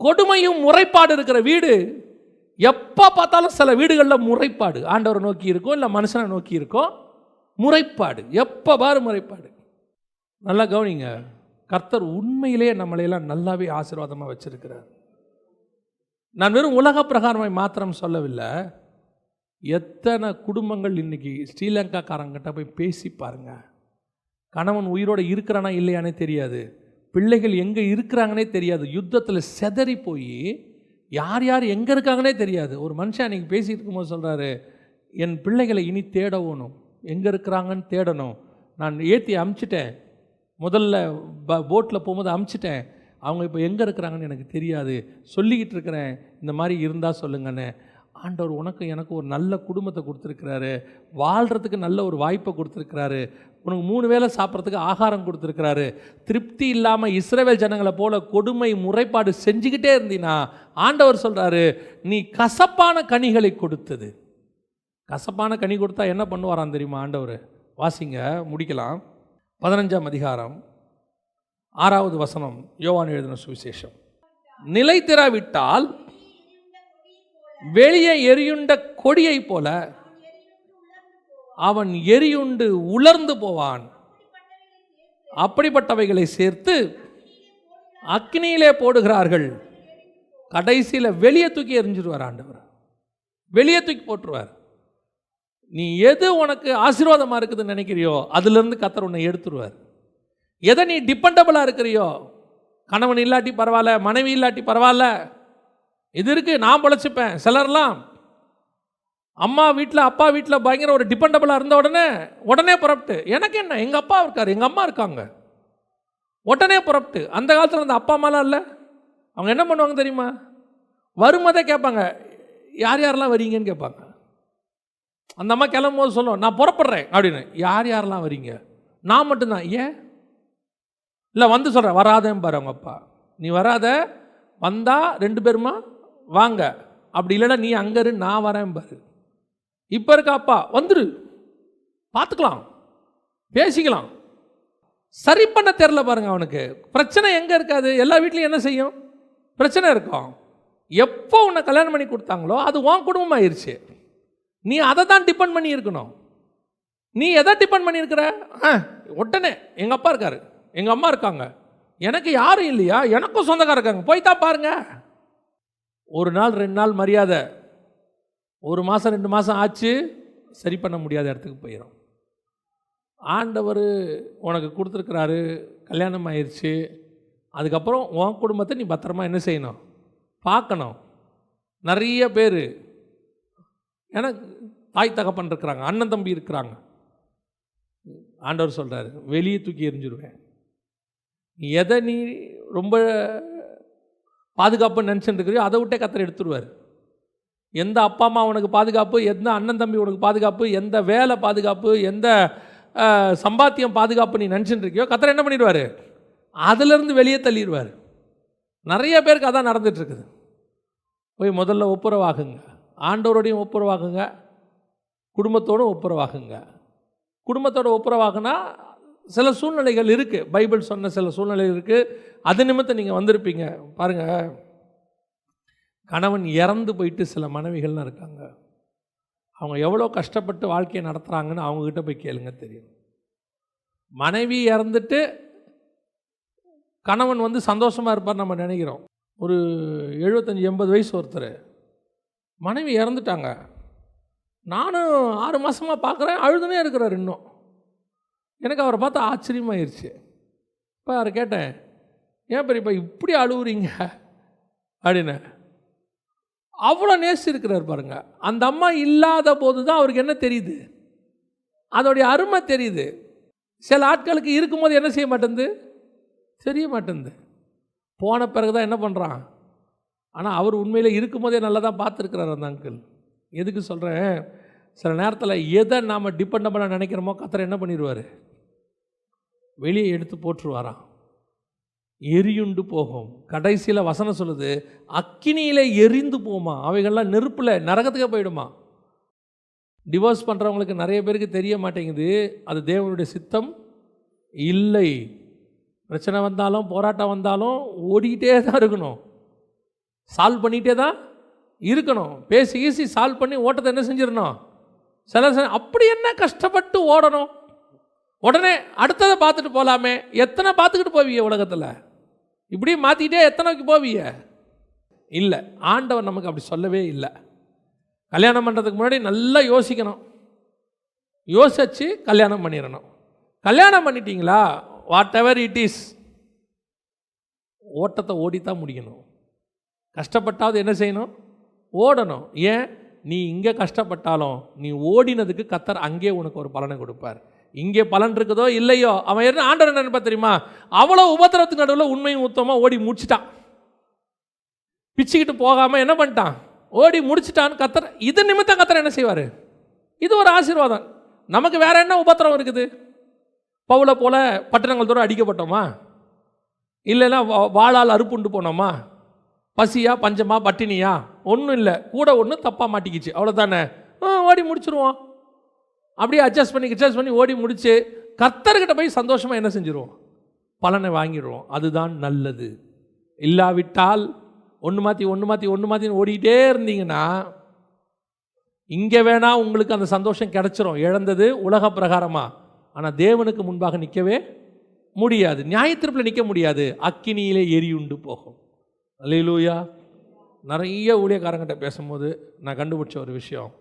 கொடுமையும் முறைப்பாடு இருக்கிற வீடு எப்போ பார்த்தாலும், சில வீடுகளில் முறைப்பாடு ஆண்டவரை நோக்கி இருக்கும், இல்லை மனுஷனை நோக்கி இருக்கும். முறைப்பாடு, எப்போ பாரு முறைப்பாடு. நல்லா கவனிங்க, கர்த்தர் உண்மையிலே நம்மளையெல்லாம் நல்லாவே ஆசீர்வாதமாக வச்சிருக்கிறார். நான் வெறும் உலக பிரகாரமாய் மாத்திரம் சொல்லவில்லை. எத்தனை குடும்பங்கள் இன்னைக்கு ஸ்ரீலங்காக்காரங்கிட்ட போய் பேசி பாருங்க. கணவன் உயிரோடு இருக்கிறானா இல்லையானே தெரியாது, பிள்ளைகள் எங்கே இருக்கிறாங்கன்னே தெரியாது, யுத்தத்தில் செதறி போய் யார் யார் எங்கே இருக்காங்கன்னே தெரியாது. ஒரு மனுஷன் அன்றைக்கி பேசிகிட்டு இருக்கும்போது சொல்கிறாரு, என் பிள்ளைகளை இனி தேடணும், எங்கே இருக்கிறாங்கன்னு தேடணும். நான் ஏற்றி அமுச்சிட்டேன், முதல்ல போட்டில் போகும்போது அமுச்சிட்டேன், அவங்க இப்போ எங்கே இருக்கிறாங்கன்னு எனக்கு தெரியாது, சொல்லிக்கிட்டு இருக்கிறேன், இந்த மாதிரி இருந்தால் சொல்லுங்கன்னு. ஆண்டவர் உனக்கு எனக்கு ஒரு நல்ல குடும்பத்தை கொடுத்துருக்கிறாரு, வாழ்கிறதுக்கு நல்ல ஒரு வாய்ப்பை கொடுத்துருக்கிறாரு, உனக்கு 3 வேளை சாப்பிட்றதுக்கு ஆகாரம் கொடுத்துருக்கிறாரு. திருப்தி இல்லாமல் இஸ்ரவேல் ஜனங்களை போல கொடுமை முறைப்பாடு செஞ்சுக்கிட்டே இருந்தீன்னா ஆண்டவர் சொல்கிறாரு, நீ கசப்பான கனிகளை கொடுத்தது. கசப்பான கனி கொடுத்தா என்ன பண்ணுவாராம் தெரியுமா ஆண்டவர்? வாசிங்க, முடிக்கலாம். 15ஆம் அதிகாரம் 6வது வசனம், யோவான் எழுதின சுவிசேஷம். நிலைத்திராவிட்டால் வெளியே எரியுண்ட கொடியை போல அவன் எரியுண்டு உலர்ந்து போவான். அப்படிப்பட்டவைகளை சேர்த்து அக்னியிலே போடுகிறார்கள், கடைசியில் வெளியே தூக்கி எரிஞ்சிடுவார் ஆண்டவர். வெளியே தூக்கி போட்டுருவார். நீ எது உனக்கு ஆசீர்வாதமாக இருக்குதுன்னு நினைக்கிறியோ அதிலிருந்து கர்த்தர் உன்னை எடுத்துருவார். எதை நீ டிபெண்டபிளாக இருக்கிறியோ, கணவன் இல்லாட்டி பரவாயில்ல, மனைவி இல்லாட்டி பரவாயில்ல, இது இருக்குது நான் பொழைச்சிப்பேன். சிலர்லாம் அம்மா வீட்டில் அப்பா வீட்டில் பயங்கர ஒரு டிபெண்டபிளாக இருந்த உடனே புறப்பட்டு, எனக்கு என்ன, எங்கள் அப்பா இருக்கார், எங்கள் அம்மா இருக்காங்க, உடனே புறப்பட்டு. அந்த காலத்தில் இருந்த அப்பா அம்மாலாம் இல்லை, அவங்க என்ன பண்ணுவாங்க தெரியுமா? வரும்போதே கேட்பாங்க, யார் யாரெல்லாம் வரீங்கன்னு கேட்பாங்க. அந்த அம்மா கிளம்பும் போது சொல்லுவோம், நான் புறப்படுறேன் அப்படின்னு. யார் யாரெல்லாம் வரீங்க? நான் மட்டும்தான். ஏன் இல்லை வந்து சொல்கிறேன், வராதேன்னு பாரு அவங்க அப்பா. நீ வராத, வந்தா 2 பேருமா வாங்க, அப்படி இல்லைன்னா நீ அங்கே இரு, நான் வரேன் பாரு. இப்போ இருக்க அப்பா வந்துரு, பார்த்துக்கலாம், பேசிக்கலாம். சரி பண்ண தெரில பாருங்க அவனுக்கு. பிரச்சனை எங்கே இருக்காது? எல்லா வீட்லையும் என்ன செய்யும்? பிரச்சனை இருக்கும். எப்போ உன்னை கல்யாணம் பண்ணி கொடுத்தாங்களோ அது உன் குடும்பம் ஆயிடுச்சு. நீ அதை தான் டிபெண்ட் பண்ணி இருக்கணும். நீ எதை டிபெண்ட் பண்ணியிருக்கிற? உடனே எங்கள் அப்பா இருக்காரு, எங்கள் அம்மா இருக்காங்க, எனக்கு யாரும் இல்லையா? எனக்கும் சொந்தக்காரர் இருக்காங்க, போய் தான் பாருங்க. 1 நாள் 2 நாள் மரியாதை, 1 மாதம் 2 மாதம் ஆச்சு, சரி பண்ண முடியாத இடத்துக்கு போயிடும். ஆண்டவர் உனக்கு கொடுத்துருக்கிறாரு, கல்யாணம் ஆயிடுச்சு, அதுக்கப்புறம் உன் குடும்பத்தை நீ பத்திரமா என்ன செய்யணும்? பார்க்கணும். நிறைய பேர் எனக்கு தாய் தகப்பன் இருக்கிறாங்க, அண்ணன் தம்பி இருக்கிறாங்க. ஆண்டவர் சொல்கிறார், வெளியே தூக்கி எறிஞ்சிருவேன். எதை நீ ரொம்ப பாதுகாப்புன்னு நினச்சிட்டு இருக்கிறியோ அதை விட்டே கர்த்தர் எடுத்துருவார். எந்த அப்பா அம்மா உனக்கு பாதுகாப்பு, எந்த அண்ணன் தம்பி உனக்கு பாதுகாப்பு, எந்த வேலை பாதுகாப்பு, எந்த சம்பாத்தியம் பாதுகாப்பு நீ நினச்சிட்டு இருக்கியோ கர்த்தர் என்ன பண்ணிடுவார்? அதிலிருந்து வெளியே தள்ளிடுவார். நிறைய பேருக்கு அதான் நடந்துகிட்ருக்குது. போய் முதல்ல ஒப்புரவாகுங்க, ஆண்டவரோடையும் ஒப்புரவாகுங்க, குடும்பத்தோடும் ஒப்புரவாகுங்க. குடும்பத்தோட ஒப்புரவாகுனா சில சூழ்நிலைகள் இருக்குது, பைபிள் சொன்ன சில சூழ்நிலைகள் இருக்குது. அது நிமித்தம் நீங்கள் வந்திருப்பீங்க. பாருங்கள், கணவன் இறந்து போயிட்டு சில மனைவிகள்லாம் இருக்காங்க. அவங்க எவ்வளோ கஷ்டப்பட்டு வாழ்க்கையை நடத்துகிறாங்கன்னு அவங்கக்கிட்ட போய் கேளுங்க, தெரியும். மனைவி இறந்துட்டு கணவன் வந்து சந்தோஷமாக இருப்பார் நம்ம நினைக்கிறோம். ஒரு 75-80 வயசு ஒருத்தர், மனைவி இறந்துட்டாங்க, நானும் 6 மாதமாக பார்க்குறேன், அழுதுனே இருக்கிறார் இன்னும். எனக்கு அவரை பார்த்தா ஆச்சரியமாயிருச்சு. இப்போ அவரை கேட்டேன், ஏன் பெரியப்பா இப்படி அழுவுறீங்க அப்படின்னு. அவ்வளோ நேசிருக்கிறார் பாருங்க. அந்த அம்மா இல்லாத போது தான் அவருக்கு என்ன தெரியுது, அதோடைய அருமை தெரியுது. சில ஆட்களுக்கு இருக்கும்போது என்ன செய்ய மாட்டேங்குது, தெரிய மாட்டேங்குது. போன பிறகு தான் என்ன பண்ணுறான். ஆனால் அவர் உண்மையில் இருக்கும்போதே நல்லா தான் பார்த்துருக்கிறார் அந்த அங்கிள். எதுக்கு சொல்கிறேன், சில நேரத்தில் எதை நாம் டிபெண்டபிளாக நினைக்கிறோமோ கர்த்தர் என்ன பண்ணிடுவார், வெளியே எடுத்து போட்டுருவாராம். எரியுண்டு போகும். கடைசியில் வசனம் சொல்லுது, அக்கினியில் எரிந்து போமா, அவைகள்லாம் நெருப்பில் நரகத்துக்கே போயிடுமா. டிவோர்ஸ் பண்ணுறவங்களுக்கு நிறைய பேருக்கு தெரிய மாட்டேங்குது, அது தேவனுடைய சித்தம் இல்லை. பிரச்சனை வந்தாலும் போராட்டம் வந்தாலும் ஓடிக்கிட்டே தான் இருக்கணும், சால்வ் பண்ணிகிட்டே தான் இருக்கணும். பேசி ஈஸி சால்வ் பண்ணி ஓட்டத்தை என்ன செஞ்சிடணும். சில அப்படி என்ன கஷ்டப்பட்டு ஓடணும், உடனே அடுத்ததை பார்த்துட்டு போகலாமே. எத்தனை பார்த்துக்கிட்டு போவீங்க உலகத்தில், இப்படி மாற்றிக்கிட்டே எத்தனைக்கு போவீங்க? இல்லை, ஆண்டவர் நமக்கு அப்படி சொல்லவே இல்லை. கல்யாணம் பண்ணுறதுக்கு முன்னாடி நல்லா யோசிக்கணும், யோசிச்சு கல்யாணம் பண்ணிடணும். கல்யாணம் பண்ணிட்டீங்களா, வாட் எவர் இட் இஸ், ஓட்டத்தை ஓடித்தான் முடிக்கணும். கஷ்டப்பட்டாவது என்ன செய்யணும், ஓடணும். ஏன், நீ இங்கே கஷ்டப்பட்டாலும் நீ ஓடினதுக்கு கர்த்தர் அங்கே உனக்கு ஒரு பலனை கொடுப்பார். இங்கே பலன் இருக்குதோ இல்லையோ, அவன் என்ன ஆண்டவர் என்ன நினைப்பா தெரியுமா, அவ்வளோ உபத்திரத்துக்கு நடுவில் உண்மையும் உத்தமாக ஓடி முடிச்சிட்டான். பிச்சுக்கிட்டு போகாமல் என்ன பண்ணிட்டான், ஓடி முடிச்சிட்டான்னு கத்தர், இது நிமித்தம் கத்தர் என்ன செய்வார்? இது ஒரு ஆசீர்வாதம். நமக்கு வேற என்ன உபத்திரம் இருக்குது? பவுலை போல பட்டணங்கள் தூரம் அடிக்கப்பட்டோமா? இல்லைன்னா வாளால் அறுப்புண்டு போனோமா? பசியா, பஞ்சமா, பட்டினியா? ஒன்றும் இல்லை. கூட ஒன்று தப்பாக மாட்டிக்கிச்சு, அவ்வளோதானே. ஓடி முடிச்சிருவோம். அப்படியே அட்ஜஸ்ட் பண்ணி ஓடி முடிச்சு கர்த்தர்கிட்ட போய் சந்தோஷமாக என்ன செஞ்சிருவோம்? பலனை வாங்கிடுவோம். அதுதான் நல்லது. இல்லாவிட்டால் ஒன்று மாற்றி ஓடிக்கிட்டே இருந்தீங்கன்னா இங்கே வேணா உங்களுக்கு அந்த சந்தோஷம் கிடைச்சிரும், இழந்தது உலக பிரகாரமாக. ஆனால் தேவனுக்கு முன்பாக நிற்கவே முடியாது, நியாயத்தீர்ப்பில் நிற்க முடியாது, அக்கினியிலே எரியுண்டு போகும். அல்லேலூயா. நிறைய ஊழியக்காரங்கிட்ட பேசும்போது நான் கண்டுபிடிச்ச ஒரு விஷயம்,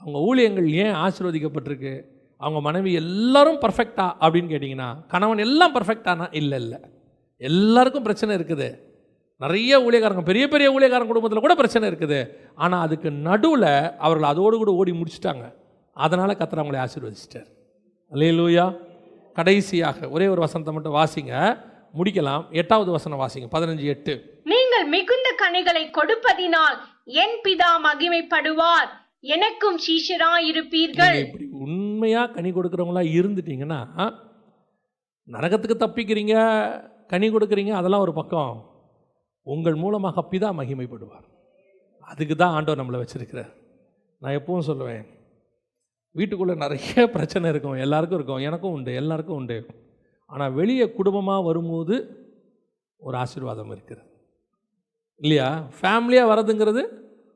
அவங்க ஊழியங்கள் ஏன் ஆசீர்வதிக்கப்பட்டிருக்கு, அவங்க மனைவி எல்லாரும் பர்ஃபெக்டா அப்படின்னு கேட்டிங்கன்னா, கணவன் எல்லாம் பர்ஃபெக்டானா இல்லை, எல்லாருக்கும் பிரச்சனை இருக்குது. நிறைய ஊழியக்காரங்க, பெரிய பெரிய ஊழியக்காரங்க குடும்பத்தில் கூட பிரச்சனை இருக்குது. ஆனால் அதுக்கு நடுவில் அவர்கள் அதோடு கூட ஓடி முடிச்சிட்டாங்க. அதனால் கர்த்தர் அவங்களை ஆசீர்வதிச்சிட்டார். அல்லேலூயா. கடைசியாக ஒரே ஒரு வசனத்தை மட்டும் வாசிங்க, முடிக்கலாம். 8வது வசனம் வாசிங்க, 15:8. நீங்கள் மிகுந்த கனிகளை கொடுப்பதினால் என் பிதா மகிமைப்படுவார், எனக்கும் சீஷராய் இருப்பீர்கள். இப்படி உண்மையா கனி கொடுக்குறவங்களா இருந்துட்டீங்கன்னா நரகத்துக்கு தப்பிக்கிறீங்க, கனி கொடுக்குறீங்க, அதெல்லாம் ஒரு பக்கம். உங்கள் மூலமாக பிதா மகிமைப்படுவார். அதுக்கு தான் ஆண்டவர் நம்மளை வச்சிருக்கிறார். நான் எப்பவும் சொல்லுவேன், வீட்டுக்குள்ளே நிறைய பிரச்சனை இருக்கும், எல்லாருக்கும் இருக்கும், எனக்கும் உண்டு, எல்லாருக்கும் உண்டு. ஆனால் வெளியே குடும்பமாக வரும்போது ஒரு ஆசீர்வாதம் இருக்குது இல்லையா? ஃபேமிலியாக வரதுங்கிறது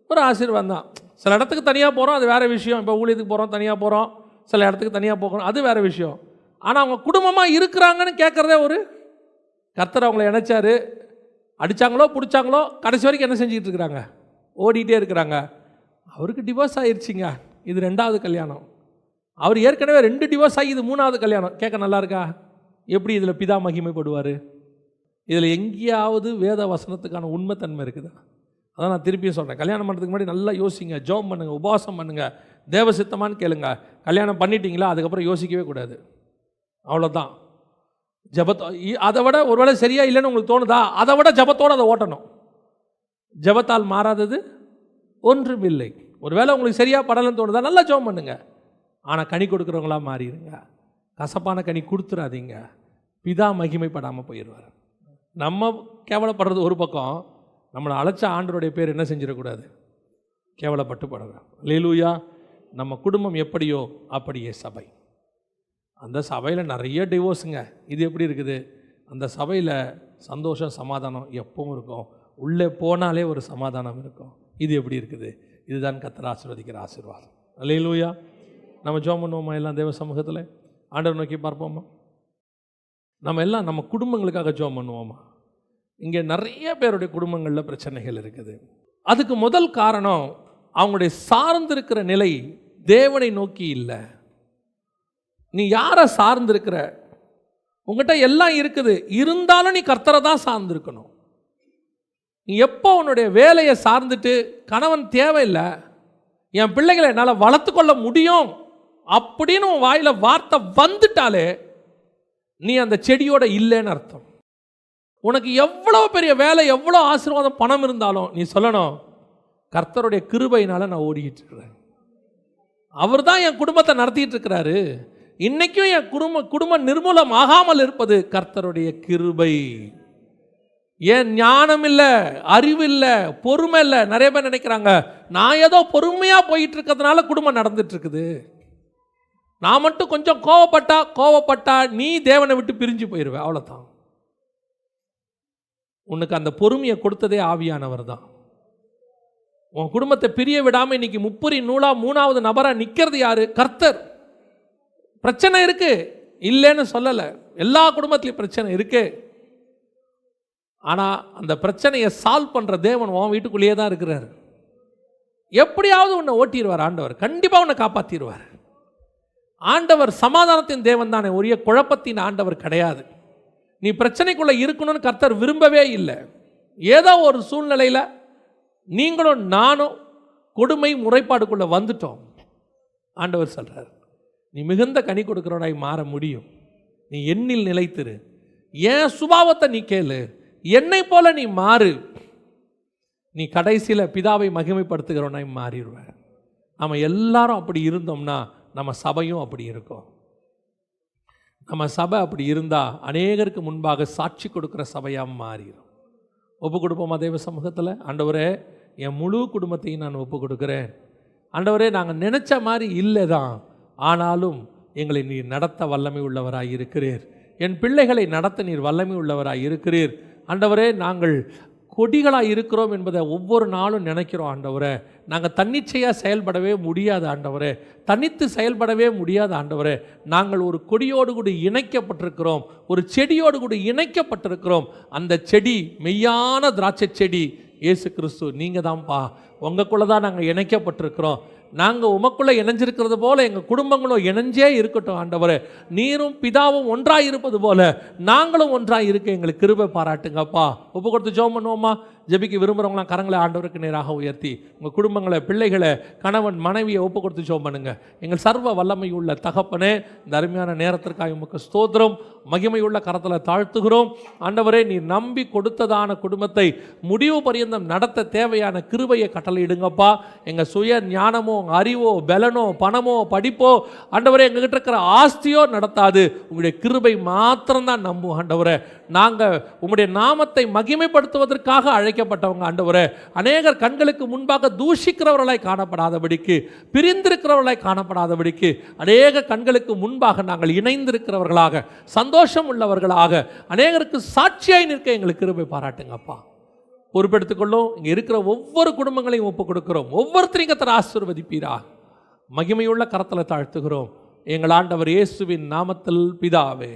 ஒரு ஆசீர்வாதம் தான். சில இடத்துக்கு தனியாக போகிறோம், அது வேறு விஷயம். இப்போ ஊழியத்துக்கு போகிறோம், தனியாக போகிறோம், சில இடத்துக்கு தனியாக போகிறோம், அது வேறு விஷயம். ஆனால் அவங்க குடும்பமாக இருக்கிறாங்கன்னு கேட்குறதே ஒரு கர்த்தர் அவங்கள இணைச்சாரு. அடித்தாங்களோ பிடிச்சாங்களோ கடைசி வரைக்கும் என்ன செஞ்சுக்கிட்டு இருக்கிறாங்க? ஓடிட்டே இருக்கிறாங்க. அவருக்கு டிவோர்ஸ் ஆகிடுச்சிங்க, இது 2வது கல்யாணம். அவர் ஏற்கனவே 2 டிவோர்ஸ் ஆகி இது 3வது கல்யாணம். கேட்க நல்லா இருக்கா? எப்படி இதில் பிதா மகிமைப்படுவார்? இதில் எங்கேயாவது வேத வசனத்துக்கான உண்மைத்தன்மை இருக்குதா? அதான் நான் திருப்பியும் சொல்கிறேன், கல்யாணம் பண்ணுறதுக்கு முன்னாடி நல்லா யோசிங்க, ஜெபம் பண்ணுங்கள், உபவாசம் பண்ணுங்கள், தேவ சித்தமானு கேளுங்க. கல்யாணம் பண்ணிட்டீங்களா, அதுக்கப்புறம் யோசிக்கவே கூடாது, அவ்வளோதான். ஜபத்தோ அதை விட ஒருவேளை சரியா இல்லைன்னு உங்களுக்கு தோணுதா, அதை விட ஜபத்தோடு அதை ஓட்டணும். ஜபத்தால் மாறாதது ஒன்றும் இல்லை. ஒருவேளை உங்களுக்கு சரியாக படலன்னு தோணுதா, நல்லா ஜெபம் பண்ணுங்க. ஆனால் கனி கொடுக்குறவங்களா மாறிடுங்க. கசப்பான கனி கொடுத்துடாதீங்க, பிதா மகிமைப்படாமல் போயிடுவார். நம்ம கேவலப்படுறது ஒரு பக்கம், நம்மளை அழைச்ச ஆண்டவருடைய பேர் என்ன செஞ்சிடக்கூடாது, கேவலப்பட்டு படுறோம். அல்லேலூயா. நம்ம குடும்பம் எப்படியோ அப்படியே சபை. அந்த சபையில் நிறைய டிவோர்ஸுங்க. இது எப்படி இருக்குது? அந்த சபையில் சந்தோஷம் சமாதானம் எப்பவும் இருக்கும், உள்ளே போனாலே ஒரு சமாதானம் இருக்கும். இது எப்படி இருக்குது? இதுதான் கர்த்தர் ஆசீர்வதிக்கிற ஆசீர்வாதம். அல்லேலூயா. நம்ம ஜெபம் பண்ணுவோமா எல்லாம் தேவ சமூகத்தில்? ஆண்டவர் நோக்கி பார்ப்போமா? நம்ம எல்லாம் நம்ம குடும்பங்களுக்காக ஜெபம் பண்ணுவோமா? இங்கே நிறைய பேருடைய குடும்பங்களில் பிரச்சனைகள் இருக்குது. அதுக்கு முதல் காரணம் அவங்களுடைய சார்ந்திருக்கிற நிலை தேவனை நோக்கி இல்லை. நீ யாரை சார்ந்திருக்கிற? உங்ககிட்ட எல்லாம் இருக்குது, இருந்தாலும் நீ கர்த்தரை தான் சார்ந்திருக்கணும். நீ எப்போ உன்னுடைய வேலையை சார்ந்துட்டு கணவன் தேவையில்லை, என் பிள்ளைகளை என்னால் வளர்த்துக்கொள்ள முடியும் அப்படின்னு உன் வாயில் வார்த்தை வந்துட்டாலே நீ அந்த செடியோட இல்லைன்னு அர்த்தம். உனக்கு எவ்வளோ பெரிய வேலை, எவ்வளோ ஆசீர்வாதம், பணம் இருந்தாலும் நீ சொல்லணும், கர்த்தருடைய கிருபையினால நான் ஓடிக்கிட்டு இருக்கிறேன், அவர் தான் என் குடும்பத்தை நடத்திட்டு இருக்கிறாரு, இன்னைக்கும் என் குடும்பம் நிர்மூலம் ஆகாமல் இருப்பது கர்த்தருடைய கிருபை. ஏன் ஞானம் இல்லை, அறிவு இல்லை, பொறுமை இல்லை. நிறைய பேர் நினைக்கிறாங்க, நான் ஏதோ பொறுமையாக போயிட்டு இருக்கிறதுனால குடும்பம் நடந்துட்டு இருக்குது, நான் மட்டும் கொஞ்சம் கோவப்பட்டா நீ தேவனை விட்டு பிரிஞ்சு போயிடுவே, அவ்வளோதான். உனக்கு அந்த பொறுமையை கொடுத்ததே ஆவியானவர் தான். உன் குடும்பத்தை பிரிய விடாமல் இன்னைக்கு முப்புரி நூலா 3வது நபராக நிற்கிறது யாரு? கர்த்தர். பிரச்சனை இருக்கு, இல்லைன்னு சொல்லலை, எல்லா குடும்பத்திலையும் பிரச்சனை இருக்கு. ஆனால் அந்த பிரச்சனையை சால்வ் பண்ணுற தேவன் உன் வீட்டுக்குள்ளேயே தான் இருக்கிறார். எப்படியாவது உன்னை ஓட்டிடுவார் ஆண்டவர், கண்டிப்பாக உன்னை காப்பாற்றிடுவார். ஆண்டவர் சமாதானத்தின் தேவன் தானே, ஒரே குழப்பத்தின் ஆண்டவர் கிடையாது. நீ பிரச்சனைக்குள்ளே இருக்கணும்னு கர்த்தர் விரும்பவே இல்லை. ஏதோ ஒரு சூழ்நிலையில் நீங்களும் நானும் கொடுமை முறைப்பாடுக்குள்ளே வந்துட்டோம். ஆண்டவர் சொல்கிறார், நீ மிகுந்த கனி கொடுக்கிறவனாய் மாற முடியும், நீ என்னில் நிலைத்திரு, என் சுபாவத்தை நீ கேளு, என்னை போல நீ மாறு, நீ கடைசியில் பிதாவை மகிமைப்படுத்துகிறவனாய் மாறிடுவ. நம்ம எல்லாரும் அப்படி இருந்தோம்னா நம்ம சபையும் அப்படி இருக்கும். நம்ம சபை அப்படி இருந்தால் அநேகருக்கு முன்பாக சாட்சி கொடுக்குற சபையாக மாறிடும். ஒப்பு கொடுப்போமா தேவ சமூகத்தில்? ஆண்டவரே, என் முழு குடும்பத்தையும் நான் ஒப்பு கொடுக்குறேன். ஆண்டவரே, நாங்கள் நினச்ச மாதிரி இல்லை தான், ஆனாலும் எங்களை நீர் நடத்த வல்லமை உள்ளவராய் இருக்கிறீர். என் பிள்ளைகளை நடத்த நீர் வல்லமை உள்ளவராய் இருக்கிறீர். ஆண்டவரே, நாங்கள் கொடிகளாக இருக்கிறோம் என்பதை ஒவ்வொரு நாளும் நினைக்கிறோம். ஆண்டவரே, நாங்கள் தன்னிச்சையாக செயல்படவே முடியாது. ஆண்டவரே, தனித்து செயல்படவே முடியாது. ஆண்டவரே, நாங்கள் ஒரு கொடியோடு கூட இணைக்கப்பட்டிருக்கிறோம், ஒரு செடியோடு கூட இணைக்கப்பட்டிருக்கிறோம். அந்த செடி மெய்யான திராட்சை செடி இயேசு கிறிஸ்து. நீங்கள் தான்ப்பா, உங்களுக்குள்ளே தான் நாங்கள் இணைக்கப்பட்டிருக்கிறோம். நாங்கள் உமக்குள்ளே இணைஞ்சிருக்கிறது போல் எங்கள் குடும்பங்களும் இணைஞ்சே இருக்கட்டும். ஆண்டவரே, நீரும் பிதாவும் ஒன்றாக இருப்பது போல் நாங்களும் ஒன்றாக இருக்க எங்களுக்கு கிருபை பாராட்டுங்கப்பா. ஒப்பு கொடுத்து ஜெபம் பண்ணுவோமா? ஜெபிக்க விரும்புகிறவங்களாம் கரங்களை ஆண்டவருக்கு நேராக உயர்த்தி உங்கள் குடும்பங்களை, பிள்ளைகளை, கணவன் மனைவியை ஒப்பு கொடுத்து ஜெபம் பண்ணுங்க. எங்கள் சர்வ வல்லமை உள்ள தகப்பனே, இந்த அருமையான நேரத்திற்காக உமக்கு ஸ்தோத்திரம். மகிமையுள்ள கரத்தில் தாழ்த்துகிறோம். ஆண்டவரே, நீ நம்பி கொடுத்ததான குடும்பத்தை முடிவு பரியந்தம் நடத்த தேவையான கிருபையை கட்டளையிடுங்கப்பா. எங்கள் சுய ஞானமோ, அறிவோ, பலனோ, பணமோ, படிப்போ, ஆண்டவரே, எங்ககிட்ட இருக்கிற ஆஸ்தியோ நடத்தாது. உங்களுடைய கிருபை மாத்திரம்தான் நம்பும். ஆண்டவரே, நாங்கள் உங்களுடைய நாமத்தை மகிமைப்படுத்துவதற்காக அழைக்கப்பட்டவங்க. ஆண்டவரே, அநேகர் கண்களுக்கு முன்பாக தூஷிக்கிறவர்களாய் காணப்படாதபடிக்கு, பிரிந்திருக்கிறவர்களாய் காணப்படாதபடிக்கு, அநேக கண்களுக்கு முன்பாக நாங்கள் இணைந்திருக்கிறவர்களாக, சந்தோஷம் உள்ளவர்களாக, அநேகருக்கு சாட்சியாய் நிற்க எங்களுக்கு கிருபை பாராட்டுங்கப்பா. பொறுப்பெடுத்துக்கொள்ளும். இங்கே இருக்கிற ஒவ்வொரு குடும்பங்களையும் ஒப்புக் கொடுக்கிறோம். ஒவ்வொருத்தரையும் கர்த்தர் ஆசீர்வதிப்பீரா. மகிமையுள்ள கரத்தில் தாழ்த்துகிறோம் எங்கள் ஆண்டவர் இயேசுவின் நாமத்தில் பிதாவே.